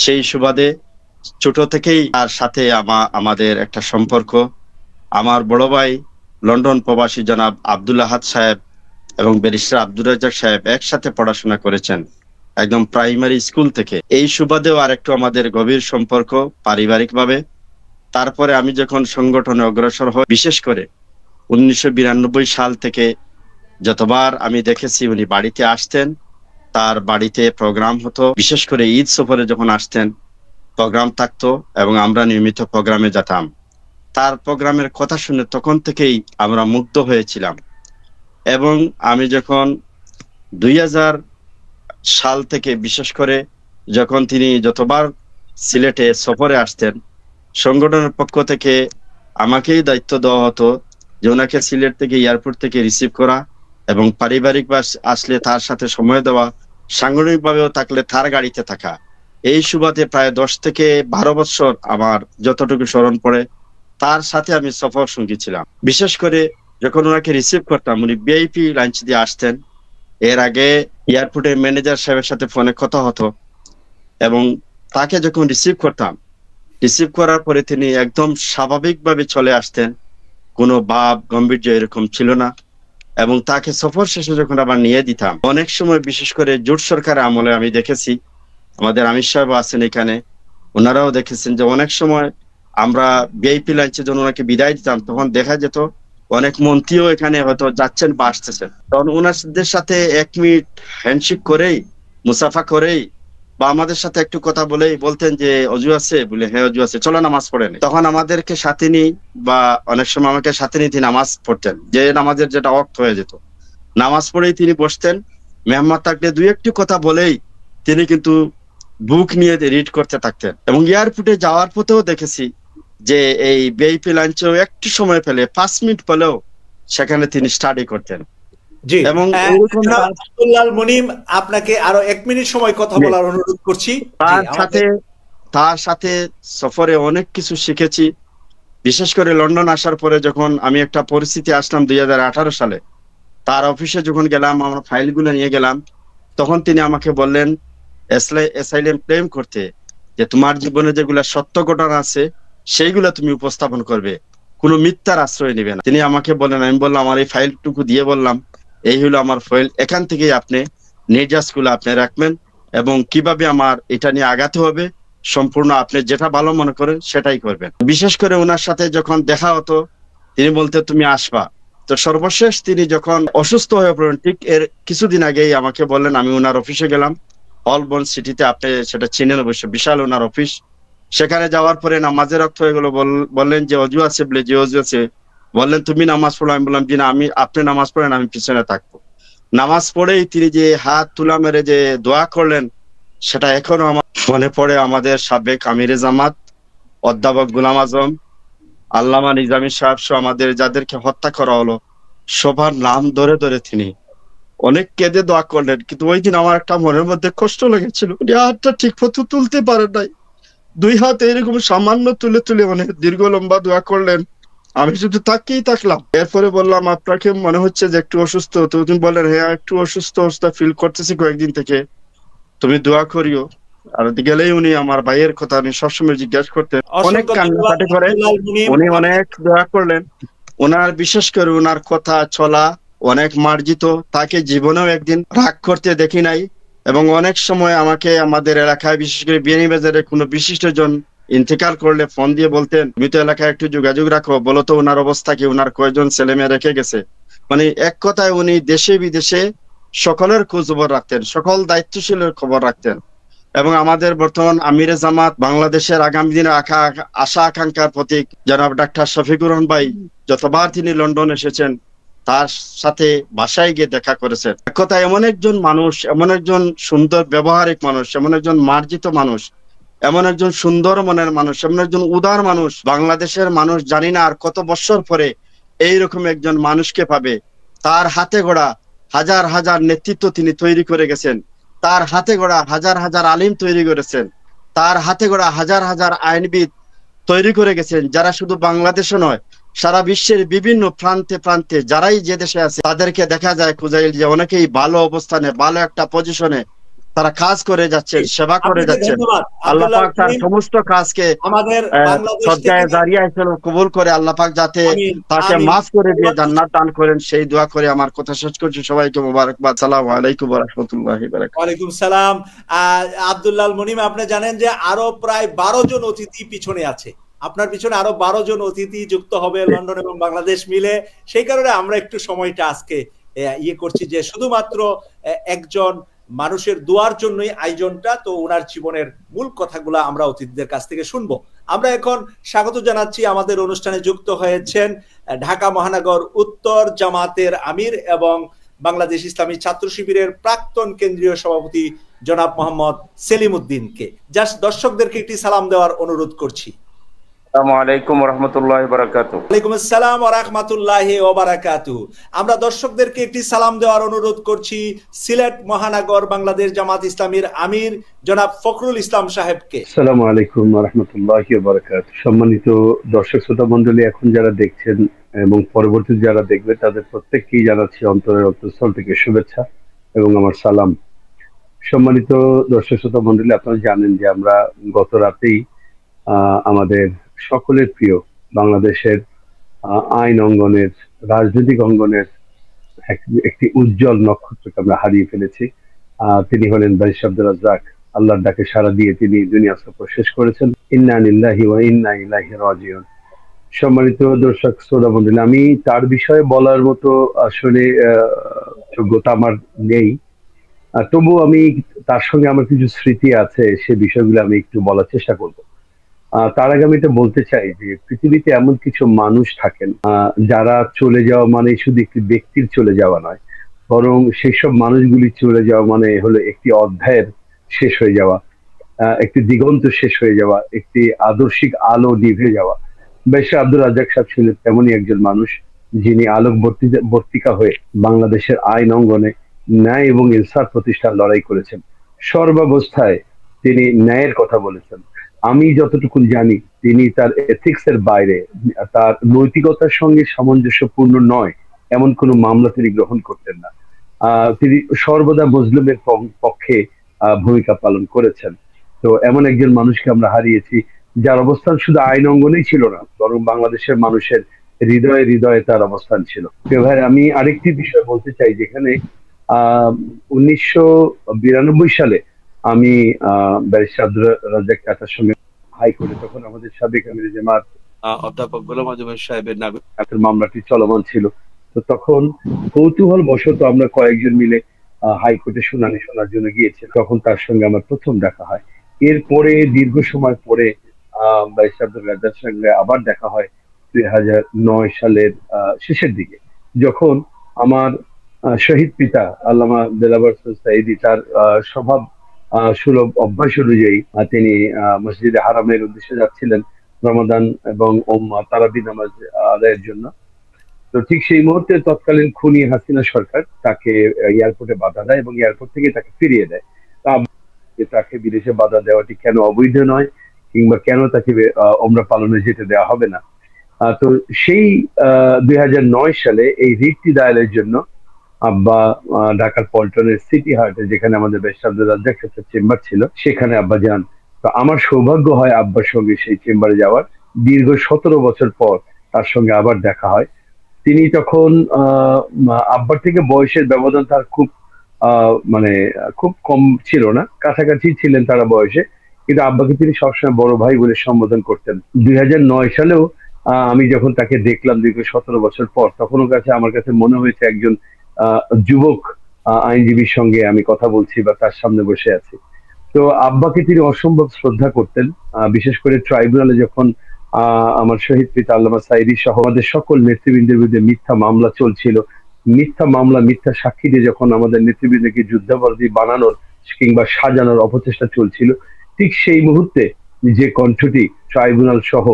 সেই সুবাদে ছোট থেকেই তার সাথে আমাদের একটা সম্পর্ক। আমার বড় ভাই লন্ডন প্রবাসী জনাব আব্দুল আহাদ সাহেব এবং ব্যারিস্টার আব্দুর রাজ্জাক সাহেব একসাথে পড়াশোনা করেছেন একদম প্রাইমারি স্কুল থেকে। এই সুবাদেও আরেকটু আমাদের গভীর সম্পর্ক পারিবারিকভাবে। তারপরে আমি যখন সংগঠনে অগ্রসর হই, বিশেষ করে 1992 সাল থেকে যতবার আমি দেখেছি উনি বাড়িতে আসতেন, তার বাড়িতে প্রোগ্রাম হতো, বিশেষ করে ঈদ সফরে যখন আসতেন প্রোগ্রাম থাকতো এবং আমরা নিয়মিত প্রোগ্রামে যেতাম। তার প্রোগ্রামের কথা শুনে তখন থেকেই আমরা মুগ্ধ হয়েছিলাম। এবং আমি যখন 2000 সাল থেকে বিশেষ করে যখন তিনি যতবার সিলেটে সফরে আসতেন, সংগঠনের পক্ষ থেকে আমাকেই দায়িত্ব দেওয়া হতো যে ওনাকে সিলেট থেকে এয়ারপোর্ট থেকে রিসিভ করা এবং পারিবারিক বাস আসলে তার সাথে সময় দেওয়া, সাংগঠনিকভাবেও থাকলে তার গাড়িতে থাকা। এই সুবাদে প্রায় 10 থেকে 12 বছর আমার যতটুকু স্মরণ পড়ে তার সাথে আমি সফর সঙ্গী ছিলাম। বিশেষ করে যখন ওনাকে রিসিভ করতাম, উনি ভিআইপি লাঞ্চ দিয়ে আসতেন। এর আগে এয়ারপোর্টের ম্যানেজার সাহেবের সাথে ফোনে কথা হতো এবং তাকে যখন রিসিভ করতাম, রিসিভ করার পরে তিনি একদম স্বাভাবিকভাবে চলে আসতেন, কোনো ভাব গাম্ভীর্য এরকম ছিল না। এবং তাকে সফর শেষে যখন আবার নিয়ে দিতাম, অনেক সময় বিশেষ করে জোট সরকারের আমলে আমি দেখেছি, আমাদের আমির সাহেব আছেন এখানে, ওনারাও দেখেছেন যে অনেক সময় আমরা ভিআইপি লাঞ্চে যখন ওনাকে বিদায় দিতাম তখন দেখা যেত অনেক মন্ত্রীও এখানে হয়তো যাচ্ছেন বা আসতেছেন, তখন ওনাদের সাথে 1 মিনিট হ্যান্ডশেক করেই, মুসাফা করেই বা আমাদের সাথে একটু কথা বলেই বলতেন যে অজু আছে, বলে হ্যাঁ অজু আছে, চলো নামাজ পড়ে নি। তখন আমাদেরকে সাথে নিই বা অনেক সময় আমাকে সাথে নিয়ে তিনি নামাজ পড়তেন, যে নামাজের যেটা ওয়াক্ত হয়ে যেত, নামাজ পড়েই তিনি বসতেন। মেহমান থাকলে 2-1টি কথা বলেই তিনি কিন্তু বুক নিয়ে রিড করতে থাকতেন। এবং এয়ারপোর্টে যাওয়ার পথেও দেখেছি যে এই ভিআইপি লাঞ্চেও একটু সময় পেলে 5 মিনিট পেলেও সেখানে তিনি স্টাডি করতেন। জি, এবং আব্দুল্লাহ মুনিম, আপনাকে আরো 1 মিনিট সময় কথা বলার অনুরোধ করছি। তার সাথে সফরে অনেক কিছু শিখেছি। বিশেষ করে লন্ডন আসার পরে যখন আমি একটা পরিস্থিতি আসলাম 2018 সালে, তার অফিসে যখন গেলাম, আমরা ফাইলগুলো নিয়ে গেলাম, তখন তিনি আমাকে বললেন অ্যাসাইলাম ক্লেম করতে, যে তোমার জীবনে যেগুলা সত্য ঘটনা আছে সেইগুলা তুমি উপস্থাপন করবে, কোনো মিথ্যার আশ্রয় নেবে না। তিনি আমাকে বলেন, আমি বললাম আমার এই ফাইলটুকু দিয়ে বললাম এই হলো আমার ফাইল, এখান থেকেই আপনি নির্যাসগুলো আপনি রাখবেন এবং কিভাবে আমার এটা নিয়ে আগাতে হবে সম্পূর্ণ আপনি যেটা ভালো মনে করেন সেটাই করবেন। বিশেষ করে ওনার সাথে যখন দেখা হতো তিনি বলতে তুমি আসবা। তো সর্বশেষ তিনি যখন অসুস্থ হয়ে পড়েন, ঠিক এর কিছুদিন আগেই আমাকে বললেন, আমি ওনার অফিসে গেলাম, অলবন সিটিতে, আপনি সেটা চিনেন অবশ্য, বিশাল ওনার অফিস। সেখানে যাওয়ার পরে নামাজের রক্ত হয়ে গেল, বললেন যে অজু আছে, বলে যে অজু আছে, বললেন তুমি নামাজ পড়ো, আমি বললাম জি না, আপনি নামাজ পড়েন, আমি পিছনে থাকবো। নামাজ পড়েই তিনি যে হাত তুলা মেরে যে দোয়া করলেন, সেটা এখনো আমার মনে পড়ে। আমাদের সাবেক আমিরে জামাত অধ্যাপক গোলাম আজম, আল্লামা নিজামী সাহেব সহ আমাদের যাদেরকে হত্যা করা হলো সবার নাম ধরে ধরে তিনি অনেক কেঁদে দোয়া করলেন। কিন্তু ওই দিন আমার একটা মনের মধ্যে কষ্ট লেগেছিল, উনি হাতটা ঠিক মতো তুলতে পারেন নাই, 2 হাত এরকম সামান্য তুলে তুলে অনেক দীর্ঘ লম্বা দোয়া করলেন। আমি শুধু তাকিয়েই থাকলাম। এরপরে বললাম আপনাকে মনে হচ্ছে যে একটু অসুস্থ, তো তিনি বললেন হ্যাঁ একটু অসুস্থ ফিল করতেছি কয়েকদিন থেকে, তুমি দোয়া করিও। আর গেলেই উনি আমার ভাইয়ের কথা উনি সবসময় জিজ্ঞাসা করতেন, অনেক কান্নাকাটি করে উনি অনেক দোয়া করলেন। ওনার বিশেষ করে ওনার কথা চলা অনেক মার্জিত, তাকে জীবনেও একদিন রাগ করতে দেখি নাই। এবং অনেক সময় আমাকে আমাদের এলাকায় বিশেষ করে বিয়ানীবাজারে কোনো বিশিষ্ট জন ইন্তেকাল করলে ফোন দিয়ে বলতেন, তুমি তো এলাকায় একটু যোগাযোগ রাখো, বলো তো ওনার অবস্থা কি, ওনার কয়জন ছেলে মেয়ে রেখে গেছে। মানে এক কথায় উনি দেশে বিদেশে সকলের খোঁজখবর রাখতেন, সকল দায়িত্বশীলের খবর রাখতেন। এবং আমাদের বর্তমান আমিরে জামাত, বাংলাদেশের আগামী দিনের আশা আকাঙ্ক্ষার প্রতীক জনাব ডাক্তার শফিকুর রহমান ভাই যতবার তিনি লন্ডন এসেছেন তার সাথে বাসায় গিয়ে দেখা করেছেন। এক কথা এমন একজন মানুষ, এমন একজন সুন্দর ব্যবহারিক মানুষ, এমন একজন মার্জিত মানুষ, এমন একজন সুন্দর মনের মানুষ, এমন একজন উদার মানুষ, বাংলাদেশের মানুষ জানি না আর কত বছর পরে এইরকম একজন মানুষকে পাবে। তার হাতে গড়া হাজার হাজার নেতৃত্ব তিনি তৈরি করে গেছেন, তার হাতে গড়া হাজার হাজার আলিম তৈরি করেছেন, তার হাতে গড়া হাজার হাজার আইনবিদ তৈরি করে গেছেন, যারা শুধু বাংলাদেশে নয় সারা বিশ্বের বিভিন্ন প্রান্তে প্রান্তে যারাই যে দেশে আছে তাদেরকে দেখা যায় কুজাইল যে অনেকেই ভালো অবস্থানে, ভালো একটা পজিশনে তারা কাজ করে যাচ্ছেন, সেবা করে যাচ্ছেন। আল্লাহ পাক তার সমস্ত কাজকে আমাদের সজ্জায়ে জারিয়া হিসেবে কবুল করে আল্লাহ পাক যাতে তাকে মাফ করে দিয়ে জান্নাত দান করেন সেই দোয়া করে আমার কথা শেষ করছি। সবাইকে মোবারকবাদ। আসসালামু আলাইকুম ওয়া রাহমাতুল্লাহি ওয়া বারাকাতুহু। ওয়ালাইকুম সালাম। আব্দুল্লাহ মনিম, আপনি জানেন যে আরো প্রায় 12 জন অতিথি পিছনে আছে, আপনার পিছনে আরো 12 জন অতিথি যুক্ত হবে লন্ডন এবং বাংলাদেশ মিলে। সেই কারণে আমরা একটু সময়টা আজকে করছি যে শুধুমাত্র একজন মানুষের দোয়ার জন্যই আয়োজনটা, তো ওনার জীবনের মূল কথাগুলো আমরা অতিথিদের কাছ থেকে শুনবো। আমরা এখন স্বাগত জানাচ্ছি, আমাদের অনুষ্ঠানে যুক্ত হয়েছেন ঢাকা মহানগর উত্তর জামাতের আমির এবং বাংলাদেশ ইসলামী ছাত্র শিবিরের প্রাক্তন কেন্দ্রীয় সভাপতি জনাব মোহাম্মদ সেলিম উদ্দিনকে। জাস্ট দর্শকদেরকে একটি সালাম দেওয়ার অনুরোধ করছি। আসসালামু আলাইকুম ওয়া রাহমাতুল্লাহি ওয়া বারাকাতুহু। ওয়ালাইকুম আসসালাম ওয়া রাহমাতুল্লাহি ওয়া বারাকাতুহু। আমরা দর্শকদেরকে একটি সালাম দেওয়ার অনুরোধ করছি সিলেট মহানগর বাংলাদেশ জামাত ইসলামীর আমির জনাব ফখরুল ইসলাম সাহেবকে। আসসালামু আলাইকুম ওয়া রাহমাতুল্লাহি ওয়া বারাকাতুহু। সম্মানিত দর্শক শ্রোতা মণ্ডলী, এখন যারা দেখছেন এবং পরবর্তীতে যারা দেখবে তাদের প্রত্যেককেই জানাচ্ছি অন্তরের অন্তঃস্থল থেকে শুভেচ্ছা এবং আমার সালাম। সম্মানিত দর্শক শ্রোতা মণ্ডলী, আপনারা জানেন যে আমরা গত রাতেই আমাদের সকলের প্রিয় বাংলাদেশের আইন অঙ্গনের, রাজনৈতিক অঙ্গনের একটি উজ্জ্বল নক্ষত্রকে আমরা হারিয়ে ফেলেছি। তিনি হলেন ব্যারিস্টার আব্দুর রাজ্জাক। আল্লাহর ডাকে সাড়া দিয়ে তিনি দুনিয়া সফর শেষ করেছেন। ইন্না লিল্লাহি ওয়া ইন্না ইলাইহি রাজিউন। সম্মানিত দর্শক শ্রোতা মণ্ডলী, আমি তার বিষয়ে বলার মতো আসলে যোগ্যতা আমার নেই, তবু আমি তার সঙ্গে আমার কিছু স্মৃতি আছে, সে বিষয়গুলো আমি একটু বলার চেষ্টা করব। তার আগে আমি এটা বলতে চাই যে পৃথিবীতে এমন কিছু মানুষ থাকেন যারা চলে যাওয়া মানে শুধু একটি ব্যক্তির চলে যাওয়া নয়, বরং সেই সব মানুষগুলি চলে যাওয়া মানে হলো একটি অধ্যায়ের শেষ হয়ে যাওয়া, একটি দিগন্ত শেষ হয়ে যাওয়া, একটি আদর্শিক আলো নিভে যাওয়া। ব্যারিস্টার আব্দুর রাজ্জাক সাহেব ছিলেন তেমনই একজন মানুষ যিনি আলোক বর্তিকা হয়ে বাংলাদেশের আইন অঙ্গনে ন্যায় এবং ইনসাফ প্রতিষ্ঠার লড়াই করেছেন। সর্বাবস্থায় তিনি ন্যায়ের কথা বলেছেন। আমি যতটুকু জানি তিনি তার এথিক্স এর বাইরে, তার নৈতিকতার সঙ্গে সামঞ্জস্যপূর্ণ নয় এমন কোনো মামলা তিনি গ্রহণ করতেন না। তিনি সর্বদা মুসলিমের পক্ষে ভূমিকা পালন করেছেন। তো এমন একজন মানুষকে আমরা হারিয়েছি যার অবস্থান শুধু আইন অঙ্গনেই ছিল না, বরং বাংলাদেশের মানুষের হৃদয়ে হৃদয়ে তার অবস্থান ছিল। ভাই, আমি আরেকটি বিষয় বলতে চাই, যেখানে 1992 সালে আমি ব্যারিস্টার আব্দুর রাজ্জাক চাচার সঙ্গে হাইকোর্টে, তখন আমাদের সাবেক আমির জামাত অধ্যাপক গোলাম আজম সাহেবের নাগরিক মামলাটি চলমান ছিল। তো তখন কৌতূহল বশত আমরা কয়েকজন মিলে হাইকোর্টে শুনানি শোনার জন্য গিয়েছিলাম। তখন তার সঙ্গে আমার প্রথম দেখা হয়। এরপরে দীর্ঘ সময় পরে ব্যারিস্টার আব্দুর রাজ্জাকের সঙ্গে আবার দেখা হয় 2009 সালের শেষের দিকে, যখন আমার শহীদ পিতা আল্লামা দেলাওয়ার সাঈদী তার স্বভাব সুলভ অভ্যাস অনুযায়ী তিনি মসজিদে হারামের উদ্দেশ্যে যাচ্ছিলেন রমাদান এবং তারাবি নামাজ আদায়ের জন্য। তো ঠিক সেই মুহূর্তে তৎকালীন খুনি হাসিনা সরকার তাকে এয়ারপোর্টে বাধা দেয় এবং এয়ারপোর্ট থেকে তাকে ফিরিয়ে দেয়। তাকে বিদেশে বাধা দেওয়াটি কেন অবৈধ নয়, কিংবা কেন তাকে ওমরা পালনে যেতে দেওয়া হবে না। তো সেই 2009 সালে এই রিটটি দায়েরের জন্য আব্বা ঢাকার পল্টনের সিটি হার্টে, যেখানে আমাদের ব্যারিস্টার আব্দুর রাজ্জাক চেম্বার ছিল, সেখানে আব্বা যান। তো আমার সৌভাগ্য হয় আব্বার সঙ্গে সেই চেম্বারে যাওয়ার। দীর্ঘ 17 বছর পর তার সঙ্গে আবার দেখা হয়। তিনি তখন আব্বার থেকে বয়সের ব্যবধান তার খুব খুব কম ছিল না, কাছাকাছি ছিলেন তারা বয়সে, কিন্তু আব্বাকে তিনি সবসময় বড় ভাই বলে সম্বোধন করতেন। 2009 সালেও আমি যখন তাকে দেখলাম দীর্ঘ 17 বছর পর, তখন আমার কাছে মনে হয়েছে একজন যুবক আইনজীবীর সঙ্গে আমি কথা বলছি বা তার সামনে বসে আছি। তো তো আব্বাকে তিনি অসম্ভব শ্রদ্ধা করতেন। বিশেষ করে ট্রাইব্যুনালে যখন আমার শহীদ পিতা আল্লামা সাঈদী সহ আমাদের সকল নেতৃবৃন্দের বিরুদ্ধে মিথ্যা মামলা চলছিল, মিথ্যা মামলা মিথ্যা সাক্ষী দিয়ে যখন আমাদের নেতৃবৃন্দকে যুদ্ধাপরাধী বানানোর কিংবা সাজানোর অপচেষ্টা চলছিল, ঠিক সেই মুহূর্তে যে কণ্ঠটি ট্রাইব্যুনাল সহ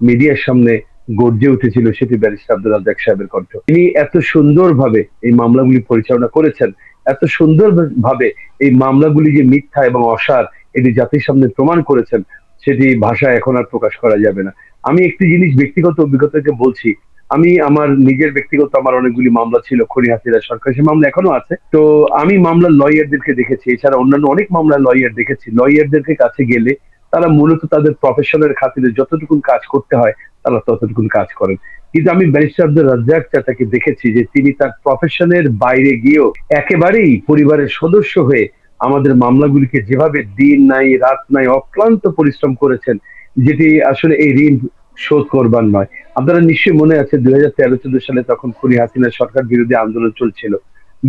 মিডিয়ার সামনে গর্জে উঠেছিল সেটি ব্যারিস্টার আব্দুর রাজ্জাক সাহেবের কণ্ঠ। তিনি এত সুন্দরভাবে এই মামলাগুলি পরিচালনা করেছেন, এত সুন্দর ভাবে এই মামলাগুলি যে মিথ্যা এবং অসার এটি জাতির সামনে প্রমাণ করেছেন, সেটি ভাষায় এখন আর প্রকাশ করা যাবে না। আমি একটি জিনিস ব্যক্তিগত অভিজ্ঞতাকে বলছি। আমি আমার নিজের ব্যক্তিগত আমার অনেকগুলি মামলা ছিল, খনি হাসিনা সরকার, সে মামলা এখনো আছে। তো আমি মামলার লয়ারদেরকে দেখেছি, এছাড়া অন্যান্য অনেক মামলার লয়ার দেখেছি। লয়ারদেরকে কাছে গেলে তারা মূলত তাদের প্রফেশনের খাতিরে যতটুকুন কাজ করতে হয় তারা ততটুকুন কাজ করেন। কিন্তু আমি ব্যারিস্টার আব্দুর রাজ্জাক চাচাকে দেখেছি যে তিনি তার প্রফেশনের বাইরে গিয়েও একেবারেই পরিবারের সদস্য হয়ে আমাদের মামলাগুলিকে যেভাবে দিন নাই রাত নাই অক্লান্ত পরিশ্রম করেছেন, যেটি আসলে এই ঋণ শোধ করবার নয়। আপনারা নিশ্চয়ই মনে আছে 2013-14 সালে তখন খনি হাসিনা সরকার বিরোধী আন্দোলন চলছিল,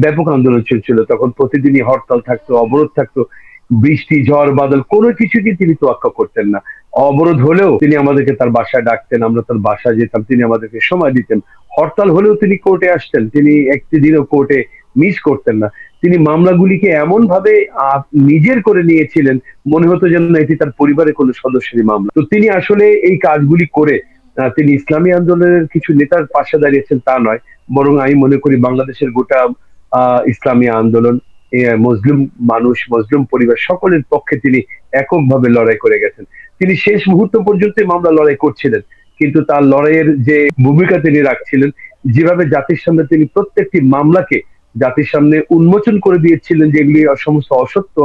ব্যাপক আন্দোলন চলছিল। তখন প্রতিদিনই হরতাল থাকতো, অবরোধ থাকতো, বৃষ্টি ঝড় বাদল কোনো কিছুকে তিনি তোয়াক্কা করতেন না। অবরোধ হলেও তিনি আমাদেরকে তার বাসায় ডাকতেন, আমরা তার বাসায় যেতাম, তিনি আমাদেরকে সময় দিতেন। হরতাল হলেও তিনি কোর্টে আসতেন, তিনি একটি দিনও কোর্টে মিস করতেন না। তিনি মামলাগুলিকে এমন ভাবে নিজের করে নিয়েছিলেন, মনে হতো যেন এটি তার পরিবারের কোনো সদস্যেরই মামলা। তো তিনি আসলে এই কাজগুলি করে তিনি ইসলামী আন্দোলনের কিছু নেতার পাশে দাঁড়িয়েছেন তা নয়, বরং আমি মনে করি বাংলাদেশের গোটা ইসলামী আন্দোলন, মুসলিম মানুষ, মুসলিম পরিবার সকলের পক্ষে তিনি এককভাবে লড়াই করে গেছেন। তিনি শেষ মুহূর্ত পর্যন্ত মামলা লড়াই করছিলেন, কিন্তু তার লড়াইয়ের যে ভূমিকা তিনি রাখছিলেন, যেভাবে জাতির সামনে তিনি প্রত্যেকটি মামলাকে জাতির সামনে উন্মোচন করে দিয়েছিলেন যেগুলি সমস্ত অসত্য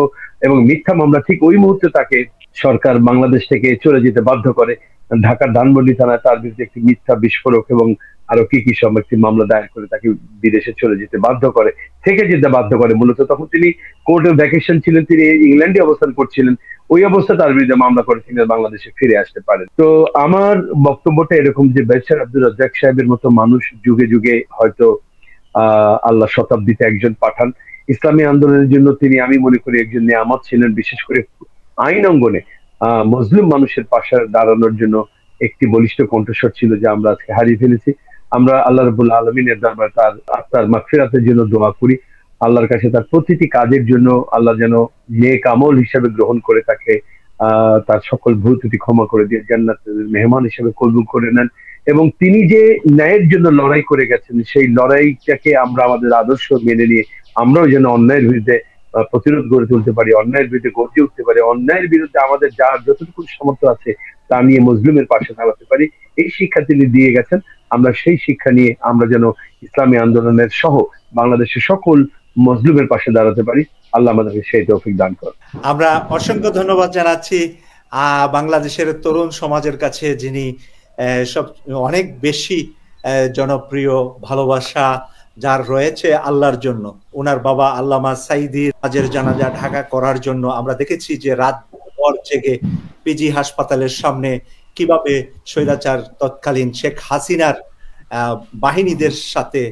এবং মিথ্যা মামলা, ঠিক ওই মুহূর্তে তাকে সরকার বাংলাদেশ থেকে চলে যেতে বাধ্য করে। ঢাকার ধানমন্ডি থানায় তার বিরুদ্ধে একটি মিথ্যা বিস্ফোরক এবং আরো কি কি সব একটি মামলা দায়ের করে তাকে বিদেশে চলে যেতে বাধ্য করে, থেকে যেতে বাধ্য করে। মূলত তখন তিনি কোর্টের ভ্যাকেশন ছিলেন, তিনি ইংল্যান্ডে অবস্থান করছিলেন। ওই অবস্থা তার বিরুদ্ধে মামলা করে তিনি বাংলাদেশে ফিরে আসতে পারেন। তো আমার বক্তব্যটা এরকম যে ব্যারিস্টার আব্দুর রাজ্জাক সাহেবের মতো মানুষ যুগে যুগে হয়তো আল্লাহ শতাব্দীতে একজন পাঠান। ইসলামী আন্দোলনের জন্য তিনি আমি মনে করি একজন নিয়ামত ছিলেন, বিশেষ করে আইন অঙ্গনে মুসলিম মানুষের পাশে দাঁড়ানোর জন্য একটি বলিষ্ঠ কণ্ঠস্বর ছিল, যা আমরা আজকে হারিয়ে ফেলেছি। আমরা আল্লাহ রাব্বুল আলামিনের দরবারে তার আত্মার মাগফিরাতের জন্য দোয়া করি। আল্লাহর কাছে তার প্রতিটি কাজের জন্য আল্লাহ যেন নেক আমল হিসেবে গ্রহণ করে তাকে তার সকল ভুল ত্রুটি ক্ষমা করে দিয়ে জান্নাতের মেহমান হিসেবে কবুল করে নেন। এবং তিনি যে ন্যায়ের জন্য লড়াই করে গেছেন, সেই লড়াইটাকে আমরা আমাদের আদর্শ মেনে নিয়ে আমরাও যেন অন্যায়ের বিরুদ্ধে প্রতিরোধ গড়ে তুলতে পারি, অন্যায়ের বিরুদ্ধে গর্জে উঠতে পারি, অন্যায়ের বিরুদ্ধে আমাদের যার যতটুকু সামর্থ্য আছে তা নিয়ে মুসলিমের পাশে দাঁড়াতে পারি। এই শিক্ষা তিনি দিয়ে গেছেন। আমরা সেই শিক্ষা নিয়ে আমরা যেন ইসলামী আন্দোলনের সহ বাংলাদেশের সকল মুসলিমের পাশে দাঁড়াতে পারি। আল্লাহ আমাদেরকে সেই তৌফিক দান করুন। আমরা অসংখ্য ধন্যবাদ জানাচ্ছি বাংলাদেশের তরুণ সমাজের কাছে, যিনি সব অনেক বেশি জনপ্রিয়, ভালোবাসা যার রয়েছে আল্লাহর জন্য। ওনার বাবা আল্লামা সাঈদীর নামাজের জানাজা ঢাকা করার জন্য আমরা দেখেছি যে রাত ভর জেগে পিজি হাসপাতালের সামনে কিভাবে স্বৈরাচার তৎকালীন শেখ হাসিনার বাহিনীদের সাথে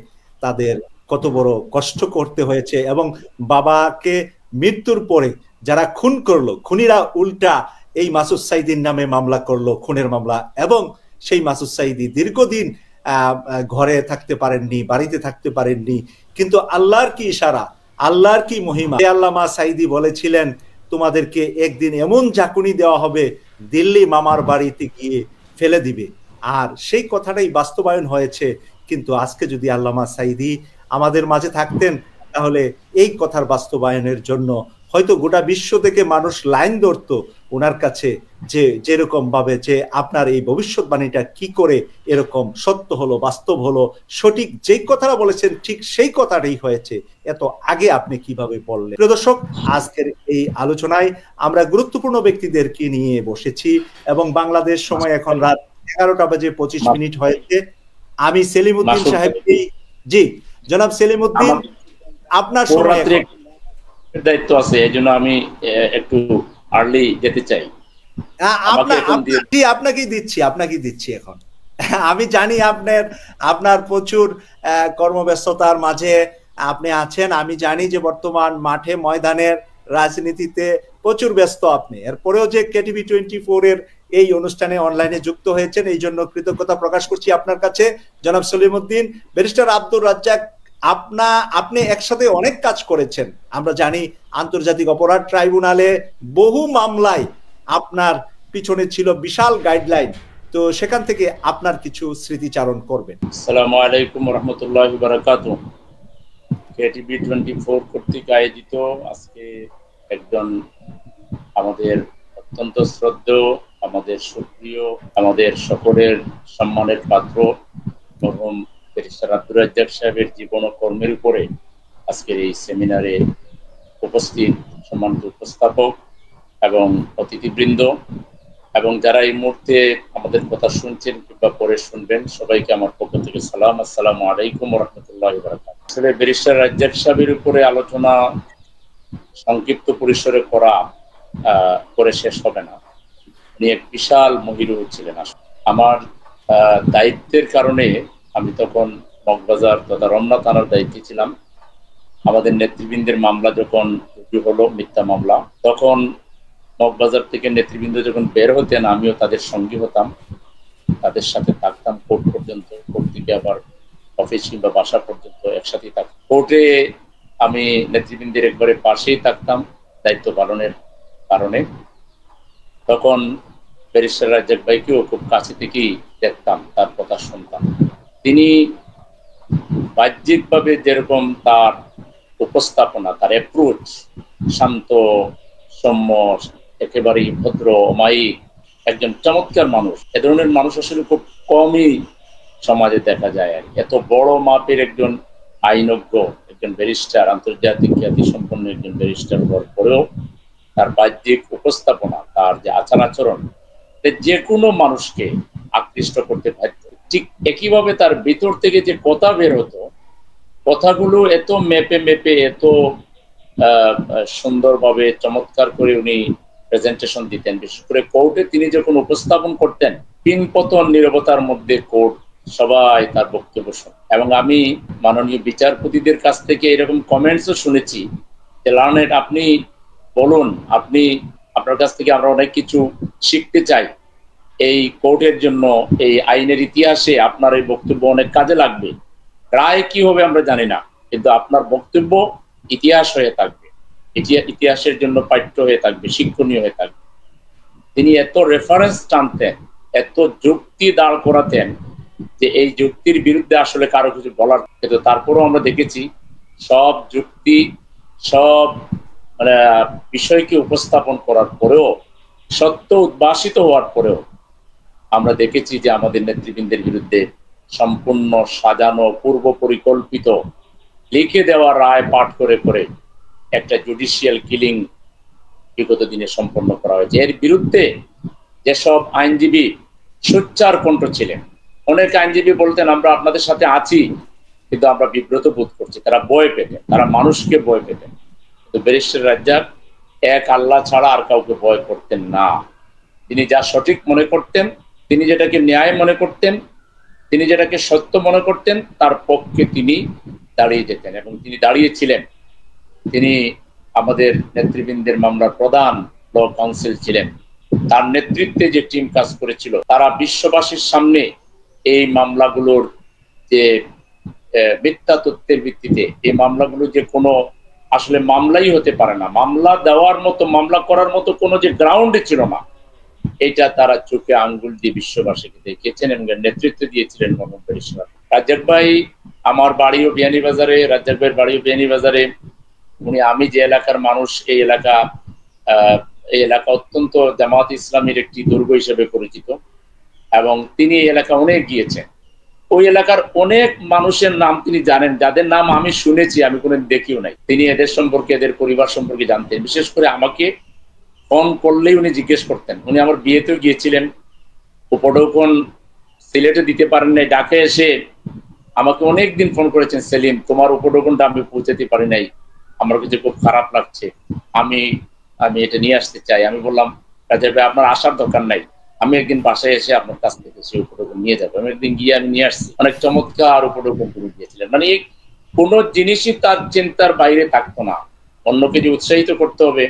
তাদের কত বড় কষ্ট করতে হয়েছে, এবং বাবাকে মৃত্যুর পরে যারা খুন করলো, খুনিরা উল্টা এই মাসুদ সাঈদীর নামে মামলা করলো, খুনের মামলা, এবং সেই মাসুদ সাঈদী দীর্ঘদিন ঘরে থাকতে পারেননি, বাড়িতে থাকতে পারেননি। কিন্তু আল্লাহর কি ইশারা, আল্লাহর কি মহিমা। আল্লামা সাঈদী বলেছিলেন, তোমাদেরকে একদিন এমন ঝাঁকুনি দেওয়া হবে দিল্লি মামার বাড়িতে গিয়ে ফেলে দিবে। আর সেই কথাটাই বাস্তবায়ন হয়েছে। কিন্তু আজকে যদি আল্লামা সাঈদী আমাদের মাঝে থাকতেন, তাহলে এই কথার বাস্তবায়নের জন্য হয়তো গোটা বিশ্ব থেকে মানুষ লাইন ধরতো ওনার কাছে, যে যেরকম ভাবে যে আপনার এই ভবিষ্যৎবাণীটা কি করে এরকম সত্য হলো, বাস্তব হলো, সঠিক যেই কথাটা বলেছেন ঠিক সেই কথাটাই হয়েছে, এত আগে আপনি কিভাবে বললেন। প্রিয় দর্শক, আজকের এই আলোচনায় আমরা গুরুত্বপূর্ণ ব্যক্তিদেরকে নিয়ে বসেছি, এবং বাংলাদেশ সময় এখন রাত 11:25 হয়েছে। আমি সেলিমউদ্দিন সাহেবকে, জি জনাব সেলিমউদ্দিন, আপনার সময় দায়িত্ব আছে, এই জন্য আমি একটু আর্লি যেতে চাই। আপনাকে দিচ্ছি এখন। আমি জানি আপনার প্রচুর কর্মব্যস্ততার মাঝে আপনি আছেন। আমি জানি যে বর্তমান মাঠে ময়দানের রাজনীতিতে প্রচুর ব্যস্ত আপনি, এরপরেও যে কেটিভি 24 এর এই অনুষ্ঠানে অনলাইনে যুক্ত হয়েছেন এই জন্য কৃতজ্ঞতা প্রকাশ করছি আপনার কাছে জনাব সলিমউদ্দিন। ব্যারিস্টার আব্দুর রাজ্জাক, আপনি একসাথে অনেক কাজ করেছেন, আমরা জানি আন্তর্জাতিক অপরাধ ট্রাইব্যুনালে বহু মামলায় আপনার পিছনে ছিল বিশাল গাইডলাইন, তো সেখান থেকে আপনার কিছু স্মৃতিচারণ করবেন। আসসালামু আলাইকুম ওয়া রাহমাতুল্লাহি ওয়া বারাকাতুহু। কেটিভি 24 কর্তৃক আয়োজিত আজকে একজন আমাদের অত্যন্ত শ্রদ্ধেয়, আমাদের সুপ্রিয়, আমাদের সকলের সম্মানের পাত্র মরহুম ব্যারিস্টার আব্দুর রাজ্জাক সাহেবের জীবন ও কর্মের উপরে আজকের এই সেমিনারে উপস্থিত সম্মানিত উপস্থাপক এবং অতিথিবৃন্দ এবং যারা এই মুহূর্তে আমাদের কথা শুনছেন কিংবা পরে শুনবেন, সবাইকে আমার পক্ষ থেকে সালাম, আসসালামু আলাইকুম ওয়া রাহমাতুল্লাহি ওয়া বারাকাতুহু। আসলে ব্যারিস্টার রাজ্জাক সাহেবের উপরে আলোচনা সংক্ষিপ্ত পরিসরে করে শেষ হবে না। উনি এক বিশাল মহিরু ছিলেন। আমার দায়িত্বের কারণে আমি তখন মগবাজার তথা রমনা থানার দায়িত্বে ছিলাম। আমাদের নেতৃবৃন্দের মামলা যখন রুজু হলো, মিথ্যা মামলা, তখন মগবাজার থেকে নেতৃবৃন্দ যখন বের হতেন আমিও তাদের সঙ্গী হতাম, তাদের সাথে থাকতাম কোর্ট পর্যন্ত, কোর্ট থেকে আবার অফিস কিংবা বাসা পর্যন্ত একসাথে থাকতাম। কোর্টে আমি নেতৃবৃন্দের একবারে পাশেই থাকতাম দায়িত্ব পালনের কারণে। তখন ব্যারিস্টার রাজ্জাক ভাইকেও খুব কাছে থেকেই দেখতাম, তার কথা শুনতাম। তিনি বাহ্যিকভাবে যেরকম তার উপস্থাপনা, তার অ্যাপ্রোচ শান্ত, সৌম্য, একেবারেই ভদ্র, অমায়িক, একজন চমৎকার মানুষ। এ ধরনের মানুষ আসলে খুব কমই সমাজে দেখা যায়। আর এত বড় মাপের একজন আইনজ্ঞ, একজন ব্যারিস্টার, আন্তর্জাতিক খ্যাতি সম্পন্ন একজন ব্যারিস্টার হওয়ার পরেও তার বাহ্যিক উপস্থাপনা, তার যে আচার আচরণ, যে কোনো মানুষকে আকৃষ্ট করতে বাধ্য। ঠিক একইভাবে তার ভিতর থেকে যে কথা বের হতো, কথাগুলো এত মেপে এত সুন্দরভাবে চমৎকার করে উনি প্রেজেন্টেশন দিতেন। বিশেষ করে কোর্টে তিনি যখন উপস্থাপন করতেন, তিন পতন নীরবতার মধ্যে কোর্ট সবাই তার বক্তব্য শুনে। এবং আমি মাননীয় বিচারপতিদের কাছ থেকে এরকম কমেন্টসও শুনেছি যে লার্নেড, আপনি বলুন, আপনার কাছ থেকে আমরা অনেক কিছু শিখতে চাই, এই কোর্টের জন্য, এই আইনের ইতিহাসে আপনার এই বক্তব্য অনেক কাজে লাগবে। রায় কি হবে আমরা জানি না, কিন্তু আপনার বক্তব্য ইতিহাস হয়ে থাকবে, ইতিহাসের জন্য পাঠ্য হয়ে থাকবে, শিক্ষণীয় হয়ে থাকবে। তিনি এত রেফারেন্স টানতেন, এত যুক্তি দাঁড় করাতেন যে এই যুক্তির বিরুদ্ধে আসলে কারো কিছু বলার, কিন্তু তারপরেও আমরা দেখেছি সব যুক্তি, সব বিষয়কে উপস্থাপন করার পরেও, সত্য উদ্ভাসিত হওয়ার পরেও আমরা দেখেছি যে আমাদের নেতৃবৃন্দের বিরুদ্ধে সম্পূর্ণ সাজানো, পূর্ব পরিকল্পিত, লিখে দেওয়া রায় পাঠ করে একটা জুডিশিয়াল কিলিং বিগত দিনে সম্পন্ন করা হয়েছে। এর বিরুদ্ধে যেসব আইনজীবী সোচ্চার কণ্ঠ ছিলেন, অনেক আইনজীবী বলতেন আমরা আপনাদের সাথে আছি, কিন্তু আমরা বিব্রত বোধ করছি। তারা ভয় পেতেন, তারা মানুষকে ভয় পেতেন। তো ব্যারিস্টার রাজ্জাক এক আল্লাহ ছাড়া আর কাউকে ভয় করতেন না। তিনি যা সঠিক মনে করতেন, তিনি যেটাকে ন্যায় মনে করতেন, তিনি যেটাকে সত্য মনে করতেন, তার পক্ষে তিনি দাঁড়িয়ে যেতেন এবং তিনি দাঁড়িয়েছিলেন। তিনি আমাদের নেতৃবৃন্দের মামলার প্রধান ল কাউন্সিল ছিলেন। তার নেতৃত্বে যে টিম কাজ করেছিল, তারা বিশ্ববাসীর সামনে এই মামলাগুলোর যে মিথ্যা তথ্যের ভিত্তিতে, এই মামলাগুলো যে কোনো আসলে মামলাই হতে পারে না, মামলা দেওয়ার মতো, মামলা করার মতো কোনো যে গ্রাউন্ডে ছিল না, এটা তারা চোখে আঙ্গুল দিয়ে বিশ্ববাসীকে দেখিয়েছেন এবং নেতৃত্ব দিয়েছিলেন মরহুম ব্যারিস্টার রাজ্জাক ভাই। আমার বাড়িও বিয়ানীবাজারে, রাজ্জাক ভাইয়ের বাড়িও বিয়ানীবাজারে। আমি যে এলাকার মানুষ, এই এলাকা অত্যন্ত জামাত ইসলামের একটি দুর্গ হিসেবে পরিচিত এবং তিনি এই এলাকা অনেক গিয়েছেন। ওই এলাকার অনেক মানুষের নাম তিনি জানেন, যাদের নাম আমি শুনেছি, আমি কোনো দেখিও নাই। তিনি এদের সম্পর্কে, এদের পরিবার সম্পর্কে জানতেন। বিশেষ করে আমাকে ফোন করলেই উনি জিজ্ঞেস করতেন। উনি আমার বিয়েতেও গিয়েছিলেন, উপঢৌকন সিলেটে দিতে পারেন নাই, ডাকে এসে আমাকে অনেকদিন ফোন করেছেন, সেলিম তোমার উপঢৌকনটা আমি পৌঁছাতে পারি নাই, আমার কাছে খুব খারাপ লাগছে, আমি এটা নিয়ে আসতে চাই। আমি বললাম রাজ্জাক ভাই আপনার আসার দরকার নাই, আমি একদিন বাসায় এসে আপনার কাছ থেকে সেই উপঢৌকন নিয়ে যাবো। আমি একদিন গিয়ে আমি নিয়ে আসছি। অনেক চমৎকার উপঢৌকন তিনি দিয়েছিলেন। মানে কোনো জিনিসই তার চিন্তার বাইরে থাকতো না। অন্যকে যে উৎসাহিত করতে হবে,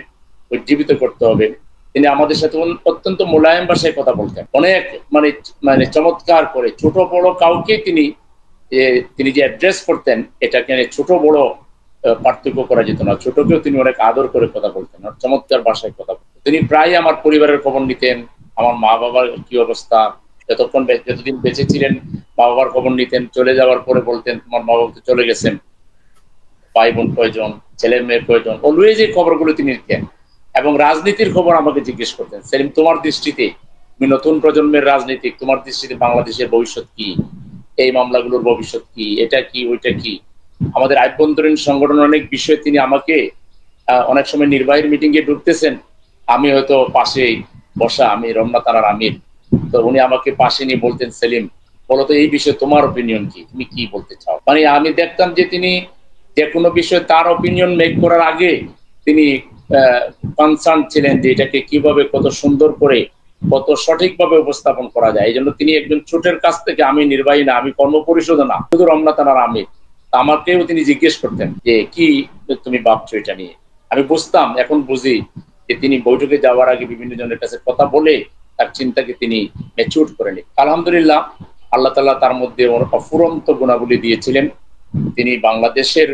উজ্জীবিত করতে হবে। তিনি আমাদের সাথে অত্যন্ত মোলায়েম ভাষায় কথা বলতেন, অনেক মানে মানে চমৎকার করে। ছোট বড় কাউকে তিনি যে অ্যাড্রেস করতেন, এটাকে ছোট বড় পার্থক্য করা যেত না। ছোটকেও তিনি অনেক আদর করে কথা বলতেন, চমৎকার ভাষায় কথা বলতেন। তিনি প্রায় আমার পরিবারের খবর নিতেন, আমার মা বাবার কি অবস্থা, যতদিন বেঁচে ছিলেন মা বাবার খবর নিতেন। চলে যাওয়ার পরে বলতেন, তোমার মা বাবা তো চলে গেছেন, ভাই বোন কয়জন, ছেলে মেয়ে কয়জন, অলওয়েজ এই খবরগুলো তিনি নিতেন। এবং রাজনীতির খবর আমাকে জিজ্ঞেস করতেন, সেলিম তোমার দৃষ্টিতে, তুমি নতুন প্রজন্মের রাজনীতিক, তোমার দৃষ্টিতে বাংলাদেশের ভবিষ্যৎ কি, এই মামলাগুলোর ভবিষ্যৎ কি, এটা কি ওইটা কি। আমাদের আভ্যন্তরীণ সংগঠন অনেক বিষয় তিনি আমাকে অনেক সময় নির্বাহীর মিটিং এ ঢুকতেছেন, আমি হয়তো পাশে বসা, আমি রমনা থানার আমির, তো উনি আমাকে পাশে নিয়ে বলতেন, সেলিম বলতো এই বিষয়ে তোমার অপিনিয়ন কি, তুমি কি বলতে চাও। মানে আমি দেখতাম যে তিনি যে কোনো বিষয়ে তার অপিনিয়ন মেক করার আগে তিনি কনসার্ন ছিলেন যে এটাকে কিভাবে কত সুন্দর করে কত সঠিকভাবে উপস্থাপন করা যায়। এই জন্য তিনি একজন ছোটের কাছ থেকে, আমি নির্বাহী না, আমি কর্মপরিষদ না, শুধু রমনা থানার আমির, আমাকেও তিনি জিজ্ঞেস করতেন যে কি তুমি ভাবছো এটা নিয়ে। আমি বুঝতাম, এখন বুঝি যে তিনি বৈঠকে যাওয়ার আগে বিভিন্ন জনের কাছে কথা বলে তার চিন্তাকে তিনি ম্যাচিউর করে নিন। আলহামদুলিল্লাহ, আল্লাহ তাআলা তার মধ্যে অফুরন্ত গুণাবলী দিয়েছিলেন। তিনি বাংলাদেশের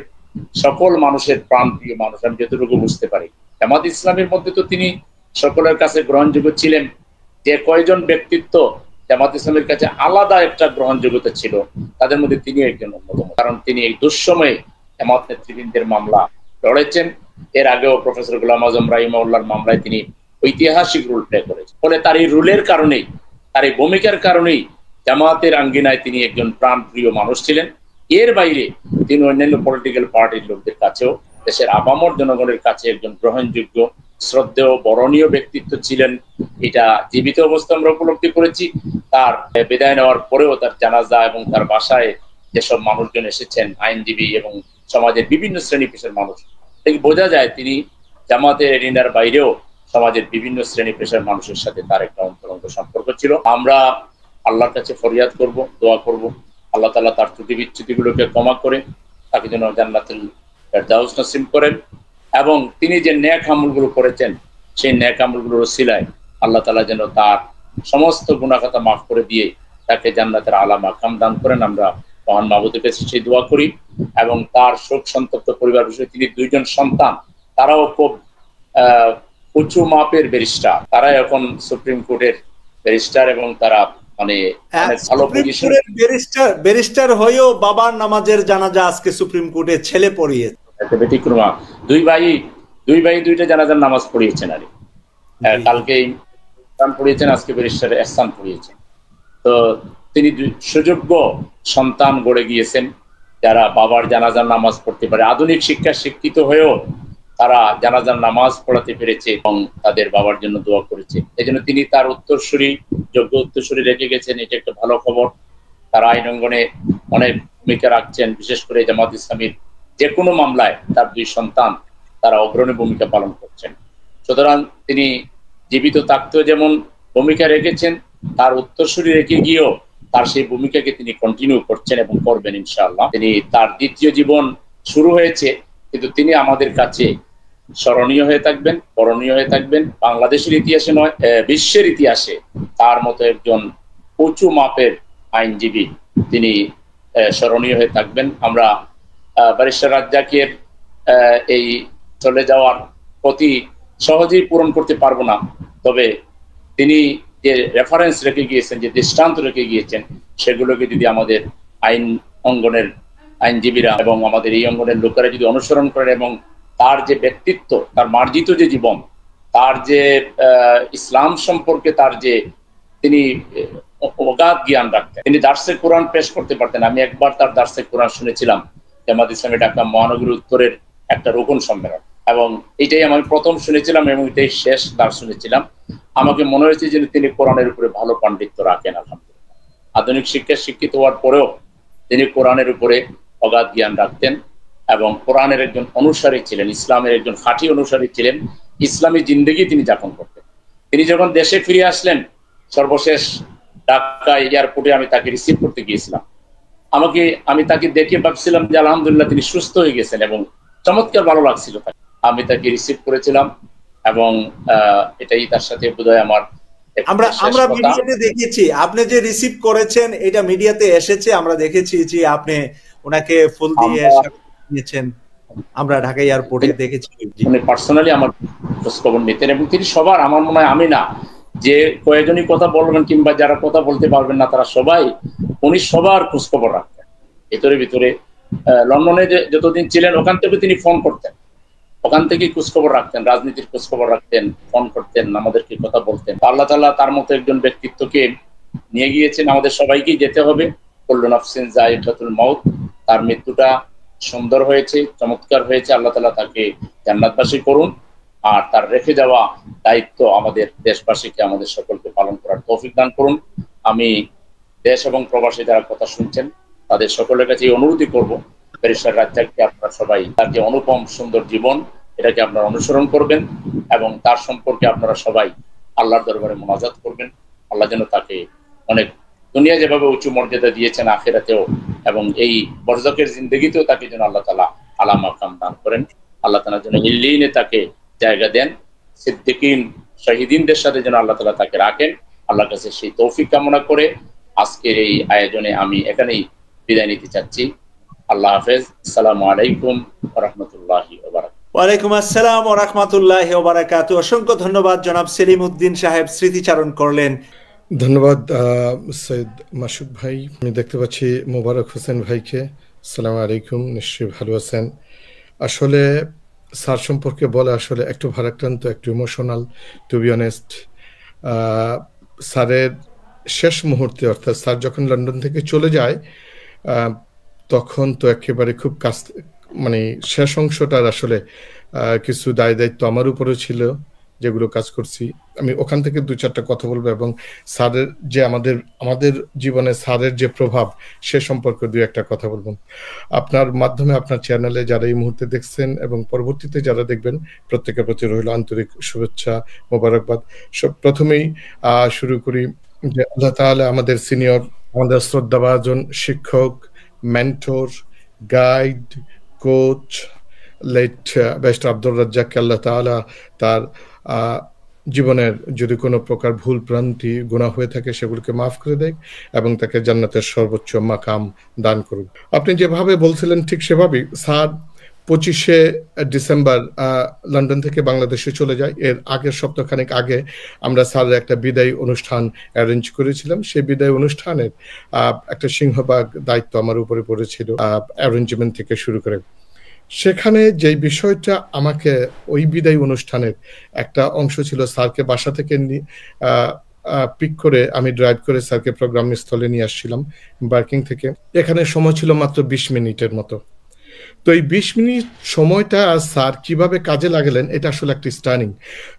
সকল মানুষের প্রাণপ্রিয় মানুষ, আমি যতটুকু বুঝতে পারি। জামাত ইসলামের মধ্যে তো তিনি সকলের কাছে গ্রহণযোগ্য ছিলেন। যে কয়জন ব্যক্তিত্ব জামাত ইসলামের কাছে আলাদা একটা গ্রহণযোগ্যতা ছিল, তাদের মধ্যে তিনি একজন অন্যতম। কারণ তিনি এই দুঃসময়ে জামাত নেতৃবৃন্দের মামলা লড়েছেন। এর আগেও প্রফেসর গোলাম আজম রাহিমাহুল্লাহর মামলায় তিনি ঐতিহাসিক রোল প্লে করেছেন। ফলে তার এই রুলের কারণেই, তার এই ভূমিকার কারণেই জামাতের আঙ্গিনায় তিনি একজন প্রাণপ্রিয় মানুষ ছিলেন। এর বাইরে তিনি অন্যান্য পলিটিক্যাল পার্টির লোকদের কাছেও, দেশের আপামর জনগণের কাছে একজন গ্রহণযোগ্য, শ্রদ্ধেয়, বরণীয় ব্যক্তিত্ব ছিলেন। এটা জীবিত অবস্থা আমরা উপলব্ধি করেছি। তার বিদায় নেওয়ার পরেও তার জানাজা এবং তার বাসায় যেসব মানুষজন এসেছেন, আইনজীবী এবং সমাজের বিভিন্ন শ্রেণী পেশার মানুষ, থেকে বোঝা যায় তিনি জামাতের এরিনার বাইরেও সমাজের বিভিন্ন শ্রেণী পেশার মানুষের সাথে তার একটা অন্তরঙ্গ সম্পর্ক ছিল। আমরা আল্লাহর কাছে ফরিয়াদ করব, দোয়া করব, আল্লাহ তাআলা তার ত্রুটি বিচ্যুতিগুলোকে ক্ষমা করে তাকে যেন জান্নাতুল ফেরদাউস নসিব করেন। এবং তিনি যে নেক আমলগুলো করেছেন, সেই নেক আমলগুলোর ওসিলায় আল্লাহ তাআলা যেন তার সমস্ত গুনাহ খাতা মাফ করে দিয়ে তাকে জান্নাতের আলা মাকাম দান করেন। আমরা মহান মাবুদের কাছে সেই দোয়া করি। এবং তার শোক সন্তপ্ত পরিবার বিষয়ে তিনি দুইজন সন্তান, তারাও খুব উঁচু মাপের ব্যারিস্টার, তারা এখন সুপ্রিম কোর্টের ব্যারিস্টার এবং তারা মানে ভালো পজিশনে ব্যারিস্টার হয়েও বাবার নামাজের জানাজা আজকে সুপ্রিম কোর্টে ছেলে পড়িয়েছে। ব্যতিক্রমা দুই ভাই দুইটা জানাজার নামাজ পড়িয়েছেন। আর কালকে ইহসান পড়িয়েছেন, আজকে ব্যারিস্টার ইহসান পড়িয়েছেন। তো তিনি সুযোগ্য সন্তান গড়ে গিয়েছেন যারা বাবার জানাজার নামাজ পড়তে পারে। আধুনিক শিক্ষা শিক্ষিত হয়েও তারা জানাজার নামাজ পড়াতে পেরেছে এবং তাদের বাবার জন্য দোয়া করেছে। এই জন্য তিনি তার উত্তরসূরি, যোগ্য উত্তরসূরি রেখে গেছেন, এটা একটা ভালো খবর। তারা আইন অঙ্গনে অনেক ভূমিকা রাখছেন, বিশেষ করে জামাত ইসলামীর যে কোনো মামলায় তার দুই সন্তান তারা অগ্রণী ভূমিকা পালন করছেন। সুতরাং তিনি জীবিত থাকতেও যেমন ভূমিকা রেখেছেন, তার উত্তরসূরি রেখে গিয়েও তার সেই ভূমিকাকে তিনি কন্টিনিউ করছেন এবং করবেন ইনশাআল্লাহ। তিনি তার দ্বিতীয় জীবন শুরু হয়েছে, কিন্তু তিনি আমাদের কাছে স্মরণীয় হয়ে থাকবেন, করণীয় হয়ে থাকবেন। বাংলাদেশের ইতিহাসে নয়, বিশ্বের ইতিহাসে তার মতো একজন উঁচু মাপের আইনজীবী তিনি স্মরণীয় হয়ে থাকবেন। আমরা ব্যারিস্টার রাজ্জাকের এই চলে যাওয়ার প্রতি সহজেই পূরণ করতে পারবো না, তবে তিনি যে রেফারেন্স রেখে গিয়েছেন, যে দৃষ্টান্ত রেখে গিয়েছেন, সেগুলোকে যদি আমাদের আইন অঙ্গনের আইনজীবীরা এবং আমাদের এই অঙ্গনের লোকেরা যদি অনুসরণ করেন এবং তার যে ব্যক্তিত্ব, তার মার্জিত যে জীবন, তার যে ইসলাম সম্পর্কে তার যে তিনি অগাধ জ্ঞান রাখতেন, তিনি দার্সে কোরআন পেশ করতে পারতেন। আমি একবার তার দার্সে কোরআন শুনেছিলাম জামাত ইসলামী ঢাকা মহানগরী উত্তরের একটা রোকন সম্মেলন, এবং এটাই আমি প্রথম শুনেছিলাম এবং এটাই শেষ দার্স শুনেছিলাম। আমাকে মনে হয়েছে যে তিনি কোরআনের উপরে ভালো পাণ্ডিত্য রাখেন। আলহামদুলিল্লাহ, আধুনিক শিক্ষা শিক্ষিত হওয়ার পরেও তিনি কোরআনের উপরে অগাধ জ্ঞান রাখতেন এবং কোরআনের একজন অনুসারী ছিলেন, ইসলামের একজন খাঁটি অনুসারী ছিলেন। ইসলামী জিন্দেগি তিনি যাপন করতেন। তিনি যখন দেশে ফিরে আসলেন, সর্বশেষ ঢাকা এয়ারপোর্টে আমি তাকে রিসিভ করতে গিয়েছিলাম। আমি তাকে দেখে ভাবছিলাম যে আলহামদুলিল্লাহ তিনি সুস্থ হয়ে গেছেন এবং চমৎকার ভালো লাগছিল তাকে। আমি তাকে রিসিভ করেছিলাম এবং এটাই তার সাথে বোধহয় আমার আমরা মিডিয়াতে দেখেছি আপনি যে রিসিভ করেছেন, এটা মিডিয়াতে এসেছে, আমরা দেখেছি যে আপনি ওনাকে ফুল দিয়ে নিয়েছেন, আমরা ঢাকা এয়ারপোর্টে দেখেছি। উনি পার্সোনালি আমার খোঁজ খবর নিতেন এবং তিনি সবার, আমার মনে হয় আমি না যে কয়েকজনই কথা বলবেন কিংবা যারা কথা বলতে পারবেন না তারা সবাই, উনি সবার খোঁজ খবর রাখতেন ভিতরে ভিতরে। লন্ডনে যতদিন ছিলেন ওখান থেকে তিনি ফোন করতেন, ওখান থেকে খোঁজখবর রাখতেন, রাজনীতির খোঁজখবর রাখতেন, ফোন করতেন, আমাদেরকে কথা বলতেন। আল্লাহ তাআলা তার মতো একজন ব্যক্তিত্বকে নিয়ে গিয়েছেন, আমাদের সবাইকেই যেতে হবে। কুল্লু নাফসিন যায়িকাতুল মাউত, তার মৃত্যুটা সুন্দর হয়েছে, চমৎকার হয়েছে। আল্লাহ তাআলা তাকে জান্নাতবাসী করুন, আর তার রেখে যাওয়া দায়িত্ব আমাদের দেশবাসীকে, আমাদের সকলকে পালন করার তৌফিক দান করুন। আমি দেশ এবং প্রবাসী যারা কথা শুনছেন তাদের সকলের কাছে এই অনুরোধই করবো, ব্যারিস্টার রাজ্জাককে আপনারা সবাই তার যে অনুপম সুন্দর জীবন এটাকে আপনারা অনুসরণ করবেন এবং তার সম্পর্কে আপনারা সবাই আল্লাহর দরবারে মুনাজাত করবেন। আল্লাহ যেন তাকে অনেক, দুনিয়া যেভাবে উঁচু মর্যাদা দিয়েছেন আখিরাতেও এবং এই বরজকের জিন্দগিতেও তাকে যেন আল্লাহ তাআলা আলা মাকাম দান করেন। আল্লাহ তাআলা যেন ইল্লিনে তাকে জায়গা দেন, সিদ্দিকিন শহীদিনদের সাথে যেন আল্লাহ তাআলা তাকে রাখেন। আল্লাহর কাছে সেই তৌফিক কামনা করে আজকের এই আয়োজনে আমি এখানেই বিদায় নিতে চাচ্ছি। আল্লাহ হাফেজ। আসসালামু আলাইকুম ওয়া রাহমাতুল্লাহি ওয়া বারাকাতুহু। ওয়ালাইকুম আসসালাম ওয়া রাহমাতুল্লাহি ওয়া বারাকাতুহু। অসংখ্য ধন্যবাদ জনাব সেলিম উদ্দিন সাহেব, স্মৃতিচারণ করলেন। ধন্যবাদ সৈয়দ মাসুক ভাই। আমি দেখতে পাচ্ছি মোবারক হোসেন ভাইকে। আসসালামু আলাইকুম, নিশ্চয়ই ভালো আছেন। আসলে স্যার সম্পর্কে বলে আসলে একটু ভারাক্রান্ত, একটু ইমোশনাল, টু বি অনেস্ট। স্যারের শেষ মুহূর্তে, অর্থাৎ স্যার যখন লন্ডন থেকে চলে যায় তখন তো একেবারে খুব কাছ, মানে শেষ অংশটার আসলে কিছু দায় দায়িত্ব আমার উপরেও ছিল, যেগুলো কাজ করছি। আমি ওখান থেকে দু চারটা কথা বলবো এবং স্যারের যে আমাদের জীবনে স্যারের যে প্রভাব সে সম্পর্কে দু একটা কথা বলবো আপনার মাধ্যমে। আপনার চ্যানেলে যারা এই মুহূর্তে দেখছেন এবং পরবর্তীতে যারা দেখবেন প্রত্যেকের প্রতি রইল আন্তরিক শুভেচ্ছা, মোবারকবাদ। সব প্রথমেই শুরু করি যে আল্লাহ তাআলা আমাদের সিনিয়র, আমাদের শ্রদ্ধাভাজন শিক্ষক, mentor, guide, coach late barrister Abdur রাজ্জাককে আল্লাহ তাআলা তার জীবনের যদি কোনো প্রকার ভুল ভ্রান্তি গুনাহ হয়ে থাকে সেগুলোকে মাফ করে দেয় এবং তাকে জান্নাতের সর্বোচ্চ মাকাম দান করুন। আপনি যেভাবে বলছিলেন ঠিক সেভাবেই স্যার 25শে ডিসেম্বর লন্ডন থেকে বাংলাদেশে চলে যায়। এর আগের সপ্তাহখানেক আগে আমরা স্যারের একটা বিদায়ী অনুষ্ঠান অ্যারেঞ্জ করেছিলাম। সেই বিদায়ী অনুষ্ঠানের একটা সিংহভাগ দায়িত্ব আমার উপরে পড়েছিল, অ্যারেঞ্জমেন্ট থেকে শুরু করে। সেখানে যে বিষয়টা আমাকে ওই বিদায়ী অনুষ্ঠানের একটা অংশ ছিল, স্যারকে বাসা থেকে পিক করে আমি ড্রাইভ করে স্যারকে প্রোগ্রাম স্থলে নিয়ে আসছিলাম বার্কিং থেকে। এখানে সময় ছিল মাত্র 20 মিনিটের মতো। তো এই 20 মিনিট সময়টা স্যার কিভাবে কাজে লাগালেন এটা আসলে একটা স্টার্নিং।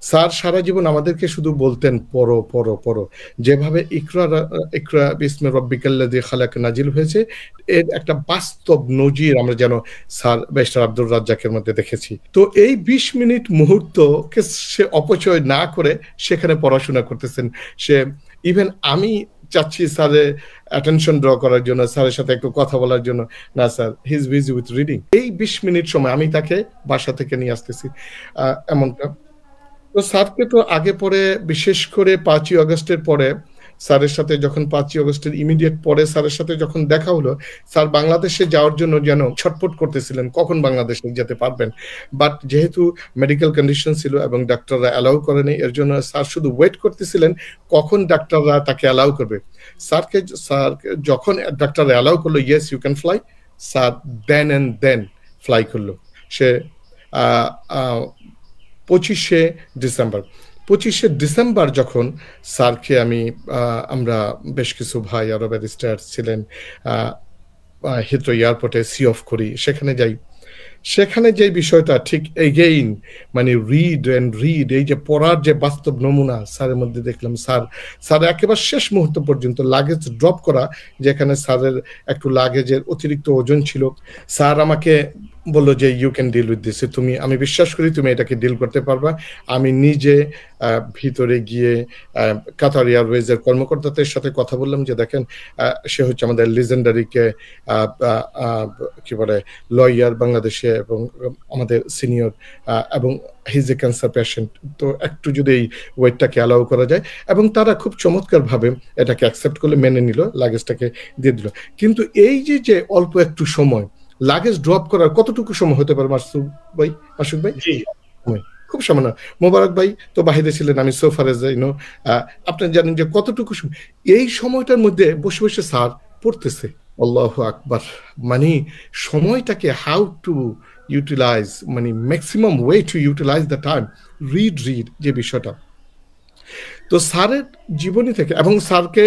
স্যার সারা জীবন আমাদেরকে শুধু বলতেন পড়ো পড়ো পড়ো, যেভাবে ইকরা বিসমি রাব্বিকাল্লাযী খালাক নাজিল হয়েছে এর একটা বাস্তব নজির আমরা যেন স্যার ব্যারিস্টার আব্দুর রাজ্জাকের মধ্যে দেখেছি। তো এই 20 মিনিট মুহূর্তকে সে অপচয় না করে সেখানে পড়াশোনা করতেছেন। সে ইভেন আমি চাচ্ছি স্যারের অ্যাটেনশন ড্র করার জন্য, স্যারের সাথে একটু কথা বলার জন্য, না sir he is busy with reading. এই 20 মিনিট সময় আমি তাকে বাসা থেকে নিয়ে আসতেছি এমনটা। তো স্যারকে তো আগে পরে, বিশেষ করে 5ই আগস্টের পরে স্যারের সাথে যখন 5ই আগস্টের ইমিডিয়েট পরে স্যারের সাথে যখন দেখা হলো, স্যার বাংলাদেশে যাওয়ার জন্য যেন ছটফট করতেছিলেন কখন বাংলাদেশে যেতে পারবেন। বাট যেহেতু মেডিকেল কন্ডিশন ছিল এবং ডাক্তাররা অ্যালাউ করেনি, এর জন্য স্যার শুধু ওয়েট করতেছিলেন কখন ডাক্তাররা তাকে অ্যালাউ করবে। স্যার যখন ডাক্তাররা অ্যালাউ করলো yes you can fly, sir then fly করলো। সে 25শে ডিসেম্বর যখন স্যারকে আমরা বেশ কিছু ভাই আরো ব্যারিস্টার ছিলেন হিথ্রো এয়ারপোর্টে সি অফ করি, সেখানে যাই। সেখানে যে বিষয়টা ঠিক এগেইন মানে রিড, এই যে পড়ার যে বাস্তব নমুনা স্যারের মধ্যে দেখলাম। স্যার একেবারে শেষ মুহূর্ত পর্যন্ত লাগেজ ড্রপ করা, যেখানে স্যারের একটু লাগেজের অতিরিক্ত ওজন ছিল, স্যার আমাকে বললো যে you can deal with this, তুমি, আমি বিশ্বাস করি তুমি এটাকে ডিল করতে পারবা। আমি নিজে ভিতরে গিয়ে কাতার এয়ারওয়েজের কর্মকর্তাদের সাথে কথা বললাম যে দেখেন সে হচ্ছে আমাদের লিজেন্ডারিকে কি বলে লয়ার বাংলাদেশে এবং আমাদের সিনিয়র, এবং হিজ এ ক্যান্সার পেশেন্ট, তো একটু যদি এই ওয়েটটাকে অ্যালাউ করা যায়, এবং তারা খুব চমৎকারভাবে এটাকে অ্যাকসেপ্ট করলে, মেনে নিল, লাগেজটাকে দিয়ে দিল। কিন্তু এই যে অল্প একটু সময় লাগেজ ড্রপ করার কতটুকু সময় হতে পারে মাসুক ভাই? খুব সামান্য। মোবারক ভাই তো বাহিরে ছিলেন, আমি সোফারে যাই, আপনি জানেন যে কতটুকু সময়। এই সময়টার মধ্যে বসে বসে স্যার পড়তেছে। আল্লাহু আকবার, মানে সময়টাকে হাউ টু ইউটিলাইজ, মানে maximum way to utilize the time, read যে বিষয়টা। তো স্যারের জীবনী থেকে, এবং স্যারকে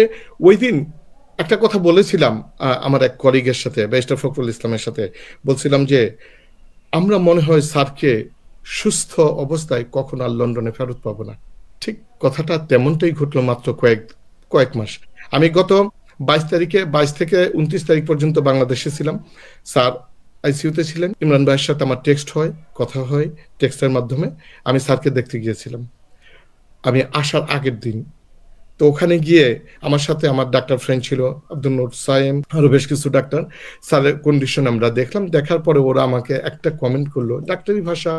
ওই দিন একটা কথা বলেছিলাম আমার এক কলিগের সাথে, ব্যারিস্টার ফখরুল ইসলামের সাথে, বলছিলাম যে আমরা মনে হয় স্যারকে সুস্থ অবস্থায় কখনো আর লন্ডনে ফেরত পাবো না। ঠিক কথাটা তেমনটাই ঘটলো মাত্র কয়েক মাস। আমি গত 22 থেকে 29 তারিখ পর্যন্ত বাংলাদেশে ছিলাম। স্যার আইসিইউতে ছিলেন। ইমরান ভাইয়ের সাথে আমার কথা হয় টেক্সটের মাধ্যমে। আমি স্যারকে দেখতে গিয়েছিলাম আমি আসার আগের দিন। তো ওখানে গিয়ে আমার সাথে আমার ডাক্তার ফ্রেন্ড ছিল, আব্দুল নূর সায়েম, আরো বেশ কিছু ডাক্তার। স্যারের কন্ডিশন আমরা দেখলাম। দেখার পরে ওরা আমাকে একটা কমেন্ট করলো ডাক্তারি ভাষা,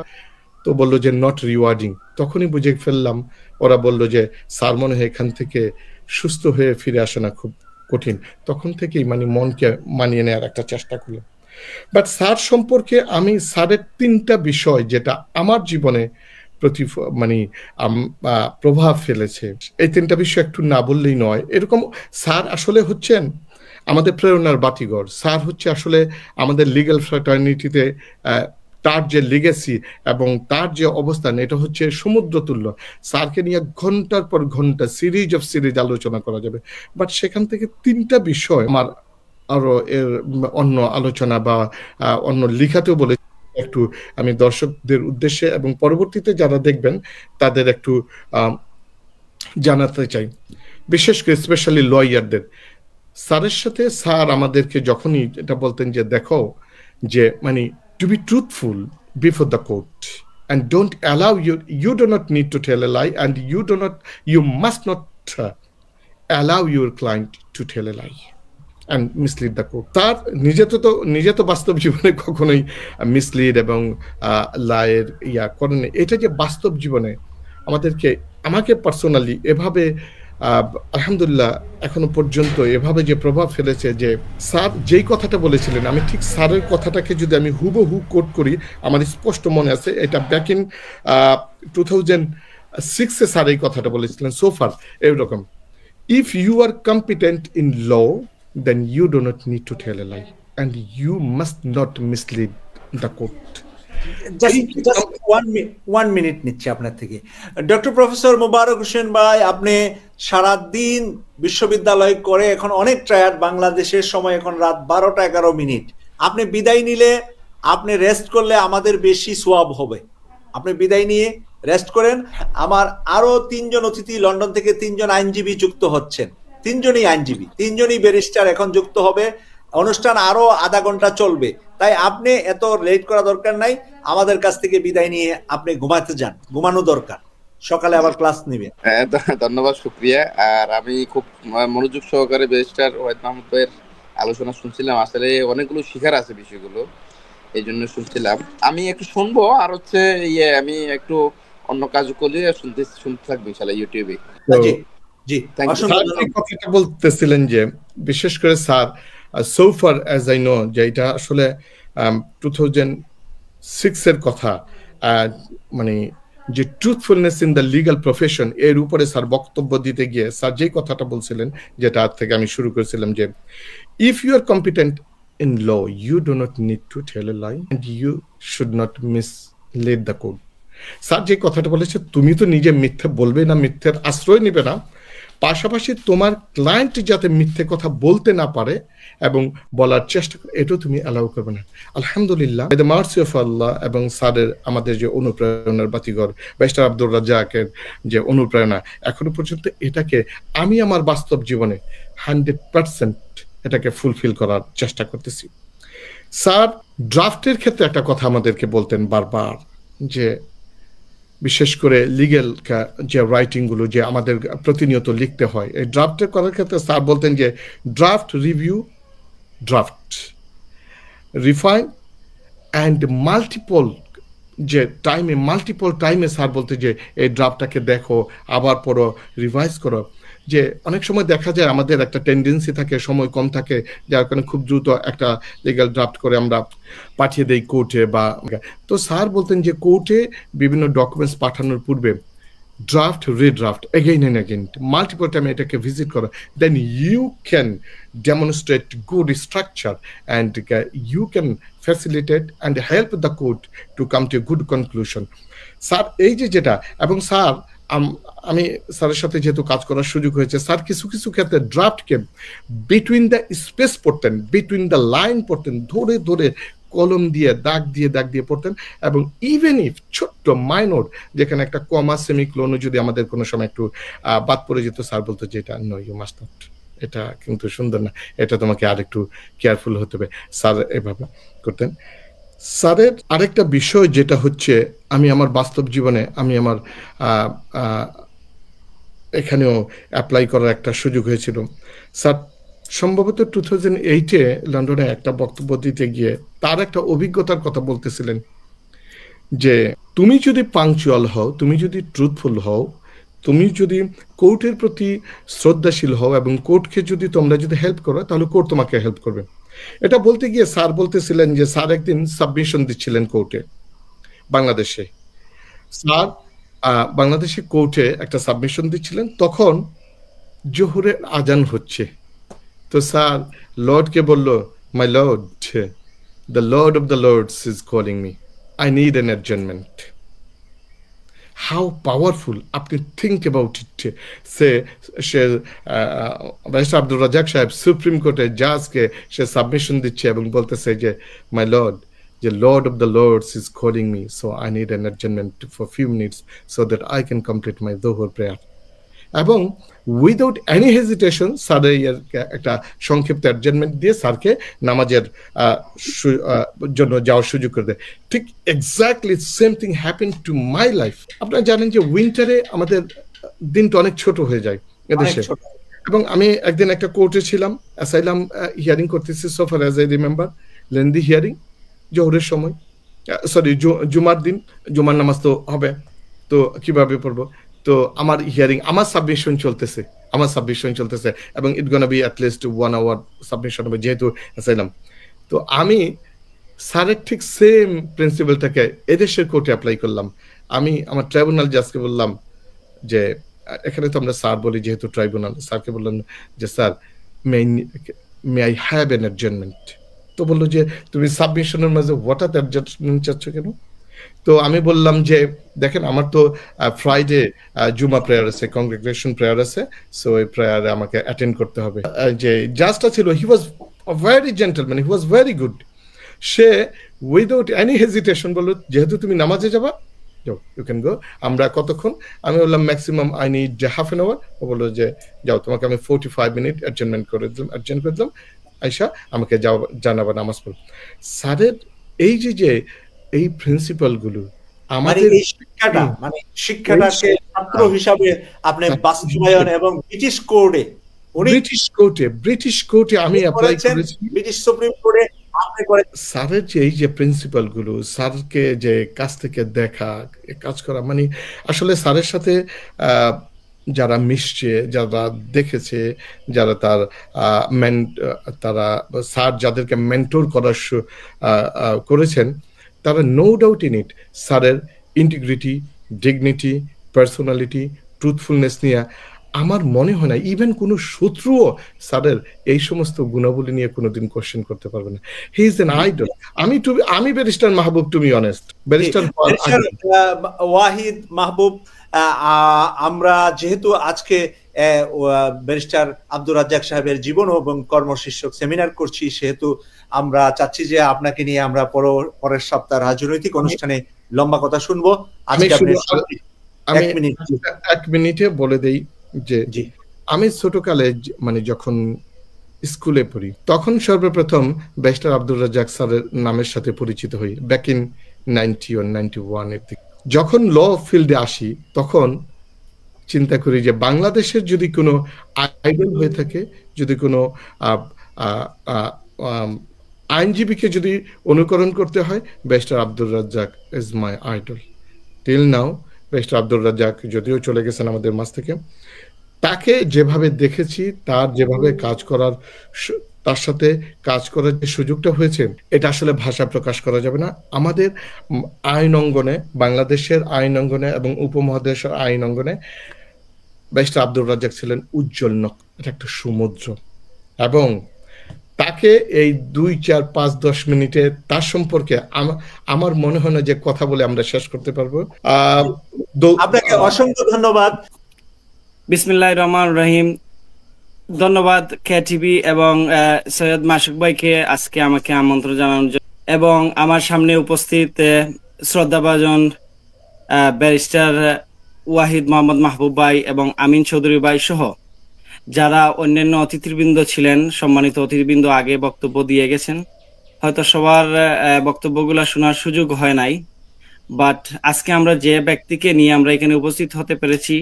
তো বললো যে নট রিওয়ার্ডিং। তখনই বুঝে ফেললাম, ওরা বললো যে স্যার মনে হয় এখান থেকে সুস্থ হয়ে ফিরে আসে না, খুব কঠিন। তখন থেকেই মানে মনকে মানিয়ে নেওয়ার একটা চেষ্টা করলাম। বাট স্যার সম্পর্কে আমি স্যারের 3টা বিষয় যেটা আমার জীবনে প্রভাব ফেলেছে, এই 3টা বিষয় একটু না বললেই নয়। এরকম স্যার আসলে হচ্ছেন আমাদের প্রেরণার বাতিঘর। স্যার হচ্ছে আসলে আমাদের লিগ্যাল ফ্র্যাটার্নিটিতে তার যে লিগেসি এবং তার যে অবস্থান, এটা হচ্ছে সমুদ্র তুল্য। স্যারকে নিয়ে ঘন্টার পর ঘন্টা সিরিজ আলোচনা করা যাবে। বাট সেখান থেকে 3টা বিষয় আমার আরো এর অন্য আলোচনা বা অন্য লেখাতেও বলে একটু আমি দর্শকদের উদ্দেশ্যে এবং পরবর্তীতে যারা দেখবেন তাদের একটু জানাতে চাই, বিশেষ করে স্পেশালি লয়ারদের। স্যারের সাথে স্যার আমাদেরকে যখনই এটা বলতেন যে দেখো, যে মানে to be truthful before the court and don't allow you do not need to tell a lie, and you must not allow your client to tell a lie and mislead the court. তার নিজে তো বাস্তব জীবনে কখনোই mislead এবং লায়ের করেন। এটা যে বাস্তব জীবনে আমাকে পার্সোনালি এভাবে আলহামদুলিল্লাহ এখনো পর্যন্ত এভাবে যে প্রভাব ফেলেছে, যে স্যার যেই কথাটা বলেছিলেন, আমি ঠিক স্যারের কথাটাকে যদি আমি হুবহু কোট করি, আমার স্পষ্ট মনে আছে। এটা ব্যাক ইন 2006 স্যার এই কথাটা বলেছিলেন সোফার এরকম, if you are competent in law then you do not need to tell a lie and you must not mislead the court. just one minute নিচ্ছি আপনার থেকে। ডক্টর প্রফেসর মোবারক হোসেন ভাই, আপনি সারাদিন বিশ্ববিদ্যালয় করে এখন অনেক টায়ার্ড, বাংলাদেশের সময় এখন রাত 12টা 11 মিনিট। আপনি বিদায় নিলে, আপনি রেস্ট করলে আমাদের বেশি সোয়াব হবে। আপনি বিদায় নিয়ে রেস্ট করেন। আমার আরো 3জন অতিথি লন্ডন থেকে 3জন আইনজীবী যুক্ত হচ্ছেন, 3জনই আইনজীবী, 3জনই ব্যারিস্টার এখন যুক্ত হবে। অনুষ্ঠান আরো আধা ঘন্টা চলবে, তাই আপনি এত লেট করা দরকার নাই। আমাদের কাছ থেকে বিদায় নিয়ে আপনি ঘুমাতে যান, ঘুমানো দরকার, সকালে আবার ক্লাস নেবেন। ধন্যবাদ, শুক্রিয়া। আর আমি খুব মনোযোগ সহকারে ব্যারিস্টার ওয়াহিদ মাহমুদ ভাইয়ের আলোচনা শুনছিলাম। আসলে অনেকগুলো শিখার আছে বিষয়গুলো, এই জন্য শুনছিলাম। আমি একটু শুনবো, আর হচ্ছে আমি একটু অন্য কাজ করলে শুনতে থাকবো ইনশাআল্লাহ ইউটিউবে। কথাটা বলতেছিলেন যে বিশেষ করে স্যার সোফার অ্যাজ আই নো, যে এটা আসলে 2006 এর কথা, মানে যে truthfulness in the legal profession, এর উপরে স্যার বক্তব্য দিতে গিয়ে স্যার যেই কথাটা বলছিলেন, যেটা থেকে আমি শুরু করেছিলাম, যে if you are competent in law you do not need to tell a lie and you should not mislead the court. Sir যে কথাটা বলেছে, তুমি তো নিজে মিথ্যে বলবে না, মিথ্যের আশ্রয় নিবে না, পাশাপাশি তোমার ক্লায়েন্ট যাতে মিথ্যে কথা বলতে না পারে এবং বলার চেষ্টা করে, এটাও তুমি অ্যালাউ করবে না। আলহামদুলিল্লাহ, দ্য মার্সি অফ আল্লাহ এবং স্যারের আমাদের যে অনুপ্রেরণার বাতিঘর ব্যারিস্টার আব্দুর রাজ্জাকের যে অনুপ্রেরণা, এখনো পর্যন্ত এটাকে আমি আমার বাস্তব জীবনে 100% এটাকে ফুলফিল করার চেষ্টা করতেছি। স্যার ড্রাফটের ক্ষেত্রে একটা কথা আমাদেরকে বলতেন বারবার, যে বিশেষ করে লিগেল যে রাইটিং গুলো যে আমাদের প্রতিনিয়ত লিখতে হয়, এই ড্রাফটের করার ক্ষেত্রে স্যার বলতেন যে draft, review, draft, refine and multiple, যে মাল্টিপল টাইমে স্যার বলতে যে এই ড্রাফটটাকে দেখো, আবার পড়ো, রিভাইজ করো। যে অনেক সময় দেখা যায় আমাদের একটা টেন্ডেন্সি থাকে, সময় কম থাকে, যার কারণে খুব দ্রুত একটা লিগ্যাল ড্রাফট করে আমরা পাঠিয়ে দেই কোর্টে বা। তো স্যার বলতেন যে কোর্টে বিভিন্ন ডকুমেন্টস পাঠানোর পূর্বে draft, redraft again and again, multiple time এটাকে ভিজিট করো, then you can demonstrate good structure and you can facilitate and help the court to come to a good conclusion. Sir এই যে যেটা, এবং স্যার আমি স্যারের সাথে যেহেতু কাজ করার সুযোগ হয়েছে, স্যার কিছু কিছু ক্ষেত্রে ড্রাফটকে বিটুইন দ্য স্পেস পড়তেন, বিটুইন দ্য লাইন পড়তেন, ধরে ধরে কলম দিয়ে দাগ দিয়ে পড়তেন। এবং ইভেন ইফ ছোট্ট মাইনর যেখানে একটা কমা সেমিক্লোনও যদি আমাদের কোনো সময় একটু বাদ পড়ে যেত, স্যার বলতো যে এটা নো, ইউ মাস্ট নট, এটা কিন্তু সুন্দর না, এটা তোমাকে আরেকটু কেয়ারফুল হতে হবে। স্যার এভাবে করতেন। স্যারের আরেকটা বিষয় যেটা হচ্ছে, আমি আমার বাস্তব জীবনে আমি আমার এখানেও অ্যাপ্লাই করার একটা সুযোগ হয়েছিল। স্যার সম্ভবত 2008-এ লন্ডনে একটা বক্তব্য দিতে গিয়ে তার একটা অভিজ্ঞতার কথা বলতেছিলেন, যে তুমি যদি পাংচুয়াল হও, তুমি যদি ট্রুথফুল হও, তুমি যদি কোর্টের প্রতি শ্রদ্ধাশীল হও এবং কোর্টকে যদি তোমরা যদি হেল্প করো, তাহলে কোর্ট তোমাকে হেল্প করবে। এটা বলতে গিয়ে স্যার বলতেছিলেন যে স্যার একদিন সাবমিশন দিচ্ছিলেন কোর্টে বাংলাদেশে। স্যার বাংলাদেশে কোর্টে একটা সাবমিশন দিচ্ছিলেন, তখন জোহরের আজান হচ্ছে। তো স্যার লর্ডকে বলল, my lord, the lord of the lords is calling me, I need an adjournment. How powerful, আপনি থিঙ্ক অ্যাবাউট ইট। সে ব্যারিস্টার আব্দুর রাজ্জাক সাহেব সুপ্রিম কোর্টের জাজকে সে সাবমিশন দিচ্ছে এবং বলতেছে যে মাই লর্ড, যে lord of the lords is calling me, so I need an adjournment for few minutes so that I can complete my যোহর প্রেয়ার। এবং উইদাউট এনি হেজিটেশন স্যারের একটা সংক্ষিপ্ত অ্যাডজার্নমেন্ট দিয়ে স্যারকে নামাজের জন্য যাওয়ার সুযোগ করে দেয়। ঠিক exactly same thing happen to my life. আপনারা জানেন যে উইন্টারে আমাদের দিনটা অনেক ছোট হয়ে যায় এদেশে, এবং আমি একদিন একটা কোর্টে ছিলাম, অ্যাসাইলাম হিয়ারিং করতেছি, so far as I remember, lengthy hearing, জোহরের সময়, সরি জুমার দিন, জুমার নামাজ তো হবে, তো কিভাবে পড়বো। তো আমার হিয়ারিং, আমার সাবমিশন চলতেছে এবং it gonna be at least 1 hour submission হবে, যেহেতু অ্যাসাইলাম। তো আমি স্যারের ঠিক সেম প্রিন্সিপালটাকে এদেশের কোর্টে অ্যাপ্লাই করলাম। আমি আমার ট্রাইব্যুনাল জাজকে বললাম যে, এখানে তো আমরা স্যার বলি যেহেতু ট্রাইব্যুনাল, স্যারকে বললাম যে sir may I have an adjournment. তো বললো যে তুমি সাবমিশনের মাঝে হঠাৎ অ্যাডজার্নমেন্ট চাচ্ছ কেন? তো আমি বললাম যে দেখেন, আমার তো ফ্রাইডে জুমা প্রেয়ার আছে, কংগ্রেগেশন প্রেয়ার আছে, সো এই প্রেয়ারে আমাকে অ্যাটেন্ড করতে হবে। যে জাজটা ছিল, he was very gentleman, he was very good. সে উইদাউট এনি হেজিটেশন বলল, যেহেতু তুমি নামাজে যাবা, যাও, ইউ ক্যান গো। আমরা কতক্ষণ? আমি বললাম maximum I need half an hour. ও বললো যে যাও, তোমাকে আমি 45 মিনিট অ্যাডজার্ন করে দিলাম, আইসা আমাকে যাও, জানাবা, নামাজ পড়ো। স্যারের এই যে এই প্রিন্সিপাল গুলো আমাদের এই শিক্ষাটা, মানে শিক্ষাটাকে ছাত্র হিসাবে আপনি বাস্তবায়ন এবং ব্রিটিশ কোর্টে আমি অ্যাপ্লাই করেছি, ব্রিটিশ সুপ্রিম কোর্টে আপনি করে। স্যারের যে এই যে প্রিন্সিপাল গুলো, স্যারকে যে কাছ থেকে দেখা, কাজ করা, মানে আসলে স্যারের সাথে যারা মিশছে, যারা দেখেছে, যারা তারা স্যার যাদেরকে মেন্টর করেছেন, তারা নো ডাউট ইন ইট স্যারের ইন্টিগ্রিটি, ডিগনিটি, পার্সোনালিটি, ট্রুথফুলনেস নিয়ে আমার মনে হয় না ইভেন কোনো শত্রুও স্যারের এই সমস্ত গুণাবলী নিয়ে কোনোদিন কোশ্চেন করতে পারবে না। He is an idol. আমি barrister Mahbub, to be honest, barrister Wahid Mahbub, আমরা যেহেতু আজকে ব্যারিস্টার আব্দুর রাজ্জাক সাহেবের জীবন এবং কর্ম শীর্ষক সেমিনার করছি, সেহেতু আমরা চাচ্ছি যে আপনাকে নিয়ে আমরা পরের সপ্তাহ রাজনৈতিক অনুষ্ঠানে লম্বা কথা শুনবো। আমি 1 মিনিটে বলে দেই যে আমি ছোটকালে, মানে যখন স্কুলে পড়ি, তখন সর্বপ্রথম ব্যারিস্টার আব্দুর রাজ্জাক স্যারের নামের সাথে পরিচিত হই ব্যাক ইন 91 এর দিকে। যখন ল ফিল্ডে আসি তখন চিন্তা করি যে বাংলাদেশের যদি কোনো আইডল হয়ে থাকে, যদি কোনো আইনজীবীকে যদি অনুকরণ করতে হয়, barrister Abdur Razzak is my idol till now. Barrister Abdur Razzak যদিও চলে গেছেন আমাদের মাঝ থেকে, তাকে যেভাবে দেখেছি, তার যেভাবে কাজ করার, তার সাথে কাজ করার যে সুযোগটা হয়েছে, এটা আসলে ভাষা প্রকাশ করা যাবে না। আমাদের আইন অঙ্গনে, বাংলাদেশের আইন অঙ্গনে এবং উপমহাদেশের আইন অঙ্গনে ব্যারিস্টার আব্দুর রাজ্জাক ছিলেন উজ্জ্বল নক্ষত্র, এটা একটা সমুদ্র। এবং তাকে এই 2, 4, 5, 10 মিনিটে তার সম্পর্কে আমার মনে হয় না যে কথা বলে আমরা শেষ করতে পারবো। আপনাকে অসংখ্য ধন্যবাদ। বিসমিল্লাহির রহমানির রহিম। ধন্যবাদ কেটিভি এবং সৈয়দ মাসুক ভাইকে আজকে আমাকে আমন্ত্রণ জানানোর জন্য, এবং আমার সামনে উপস্থিত শ্রদ্ধাভাজন ব্যারিস্টার ওয়াহিদ মোহাম্মদ মাহবুব ভাই এবং আমিন চৌধুরী ভাই সহ যারা অন্যান্য অতিথিবৃন্দ ছিলেন, সম্মানিত অতিথিবৃন্দ আগে বক্তব্য দিয়ে গেছেন, হয়তো সবার বক্তব্যগুলো শোনার সুযোগ হয় নাই, বাট আজকে আমরা যে ব্যক্তিকে নিয়ে আমরা এখানে উপস্থিত হতে পেরেছি,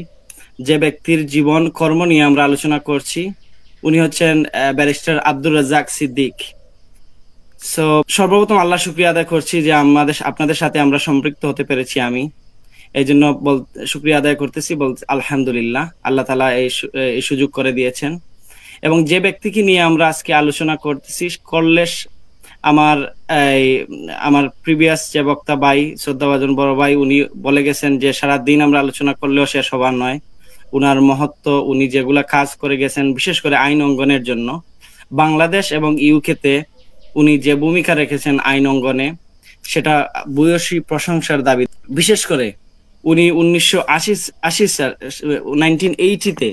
যে ব্যক্তির জীবন কর্ম নিয়ে আমরা আলোচনা করছি, উনি হচ্ছেন ব্যারিস্টার আব্দুর রাজ্জাক সিদ্দিক। সো সর্বপ্রথম আল্লাহ শুকরিয়া আদায় করছি যে আপনাদের সাথে আমরা সম্পৃক্ত হতে পেরেছি। আমি এই জন্য শুকরিয়া আদায় করতেছি, আলহামদুলিল্লাহ, আল্লাহ তাআলা এই সুযোগ করে দিয়েছেন। এবং যে ব্যক্তিকে নিয়ে আমরা আজকে আলোচনা করতেছি, কল্লেশ আমার প্রিভিয়াস যে বক্তা ভাই, শ্রদ্ধাভাজন বড় ভাই, উনি বলে গেছেন যে সারা দিন আমরা আলোচনা করলেও শেষ হবার নয়। উনার মহত্ব, উনি যেগুলা কাজ করে গেছেন বিশেষ করে আইন অঙ্গনের জন্য, বাংলাদেশ এবং ইউকেতে উনি যে ভূমিকা রেখেছেন আইন অঙ্গনে, সেটা ভূয়সী প্রশংসার দাবি। বিশেষ করে উনি 1980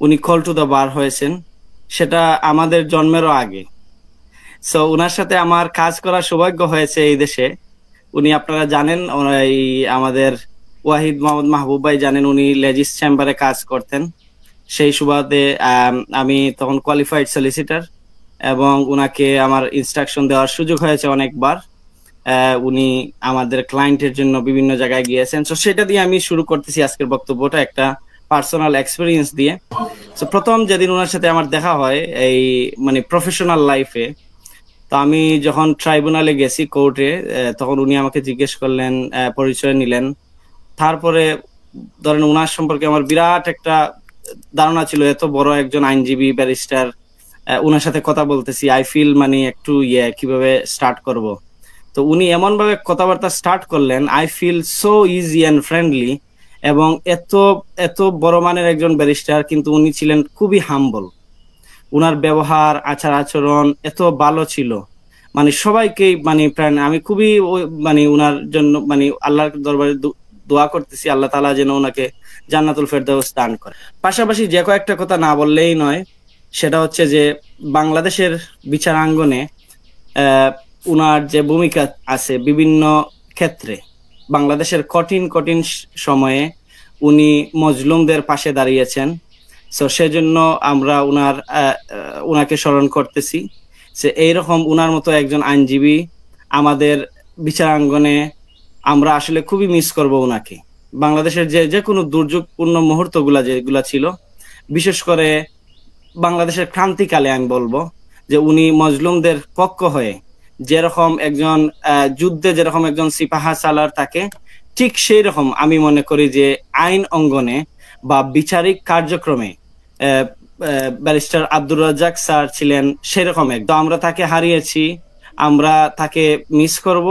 উনি কল টু দ্য বার হয়েছেন, সেটা আমাদের জন্মেরও আগে। সো উনার সাথে আমার কাজ করার সৌভাগ্য হয়েছে এই দেশে। উনি, আপনারা জানেন, আমাদের ওয়াহিদ মোহাম্মদ মাহবুব ভাই জানেন, উনি লেজিস চেম্বারে কাজ করতেন। সেই সুবাদে আমি তখন কোয়ালিফাইড সলিসিটার, এবং উনাকে আমার ইনস্ট্রাকশন দেওয়ার সুযোগ হয়েছে অনেকবার। উনি আমাদের ক্লায়েন্টের জন্য বিভিন্ন জায়গায় গিয়েছেন। সো সেটা দিয়ে আমি শুরু করতেছি আজকের বক্তব্যটা, একটা পার্সোনাল এক্সপিরিয়েন্স দিয়ে। সো প্রথম যেদিন ওনার সাথে আমার দেখা হয় এই প্রফেশনাল লাইফে, তো আমি যখন ট্রাইব্যুনালে গেছি, কোর্টে, তখন উনি আমাকে জিজ্ঞেস করলেন, পরিচয় নিলেন। তারপরে ধরেন ওনার সম্পর্কে আমার বিরাট একটা ধারণা ছিল, এত বড় একজন আইনজীবী, ব্যারিস্টার, ওনার সাথে কথা বলতেছি, আই ফিল একটু কিভাবে স্টার্ট করব। তো উনি এমন ভাবে কথাবার্তা স্টার্ট করলেন, I feel so easy and friendly, এবং এত বড় মানের একজন ব্যারিস্টার, কিন্তু উনি ছিলেন খুবই হাম্বল। উনার ব্যবহার, আচার আচরণ এত ভালো ছিল, সবাইকেই প্রাণ। আমি খুবই উনার জন্য আল্লাহর দরবারে দোয়া করতেছি, আল্লাহ তাআলা যেন ওনাকে জান্নাতুল ফেরদাউস দান করে। পাশাপাশি যে কয়েকটা কথা না বললেই নয়, সেটা হচ্ছে যে বাংলাদেশের বিচারাঙ্গনে উনার যে ভূমিকা আছে বিভিন্ন ক্ষেত্রে, বাংলাদেশের কঠিন সময়ে উনি মজলুমদের পাশে দাঁড়িয়েছেন। সো সেজন্য আমরা উনাকে স্মরণ করতেছি যে এইরকম উনার মতো একজন আইনজীবী আমাদের বিচারাঙ্গনে আমরা আসলে খুবই মিস করব উনাকে। বাংলাদেশের যে কোনো দুর্যোগপূর্ণ মুহূর্তগুলা যেগুলা ছিল, বিশেষ করে বাংলাদেশের ক্রান্তিকালে আমি বলবো যে উনি মজলুমদের পক্ষ হয়ে যেরকম একজন যুদ্ধে যেরকম একজন সিপাহা সালার থাকে, ঠিক সেই রকম আমি মনে করি যে আইন অঙ্গনে বা বিচারিক কার্যক্রমে ব্যারিস্টার আব্দুর রাজ্জাক স্যার ছিলেন সেরকম একদম। আমরা তাকে হারিয়েছি, আমরা তাকে মিস করব,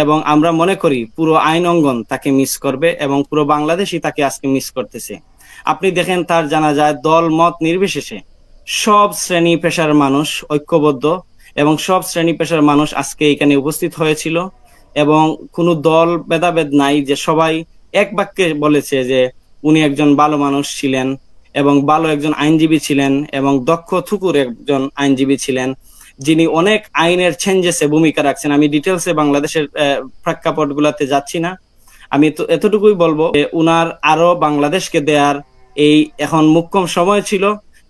এবং আমরা মনে করি পুরো আইন অঙ্গন তাকে মিস করবে, এবং পুরো বাংলাদেশই তাকে আজকে মিস করতেছে। আপনি দেখেন, তার জানা যায় দল মত নির্বিশেষে সব শ্রেণী পেশার মানুষ ঐক্যবদ্ধ, এবং সব শ্রেণী পেশার মানুষ আজকে এখানে উপস্থিত হয়েছিল, এবং কোনো দল ভেদাভেদ নাই, যে সবাই এক বাক্যে বলেছে যে উনি একজন ভালো মানুষ ছিলেন, এবং ভালো একজন আইনজীবী ছিলেন, এবং দক্ষ থুকুর একজন আইনজীবী ছিলেন, যিনি অনেক আইনের চেঞ্জেসে ভূমিকা রাখছেন। আমি ডিটেলসে বাংলাদেশের প্রেক্ষাপট গুলাতে যাচ্ছি না, আমি তো এতটুকুই বলবো, উনার আরো বাংলাদেশকে দেয়ার এই এখন মুখ্যম সময় ছিল,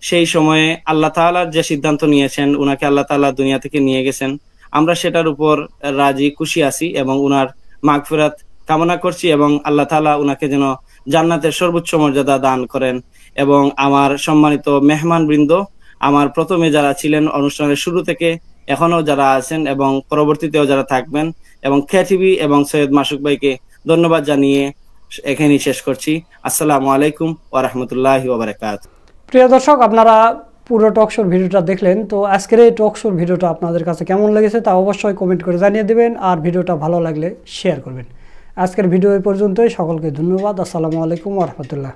সেই সময়ে আল্লাহ তাআলার যে সিদ্ধান্ত নিয়েছেন, উনাকে আল্লাহ তাআলা দুনিয়া থেকে নিয়ে গেছেন, আমরা সেটার উপর রাজি খুশি আছি এবং উনার মাগফিরাত কামনা করছি এবং আল্লাহ তাআলা উনাকে যেন জান্নাতের সর্বোচ্চ মর্যাদা দান করেন। এবং আমার সম্মানিত মেহমান বৃন্দ, আমার প্রথমে যারা ছিলেন অনুষ্ঠানের শুরু থেকে এখনো যারা আছেন এবং পরবর্তীতেও যারা থাকবেন, এবং টিভি এবং সৈয়দ মাসুক ভাইকে ধন্যবাদ জানিয়ে এখানেই শেষ করছি। আসসালামু আলাইকুম ওয়া রাহমাতুল্লাহি ওয়া বারাকাতুহু। প্রিয় দর্শক, আপনারা পুরো টকশোর ভিডিওটা দেখলেন। তো আজকের এই টকশোর ভিডিওটা আপনাদের কাছে কেমন লেগেছে তা অবশ্যই কমেন্ট করে জানিয়ে দেবেন, আর ভিডিওটা ভালো লাগলে শেয়ার করবেন। আজকের ভিডিও এই পর্যন্তই। সকলকে ধন্যবাদ। আসসালামু আলাইকুম ওয়া রাহমাতুল্লাহ।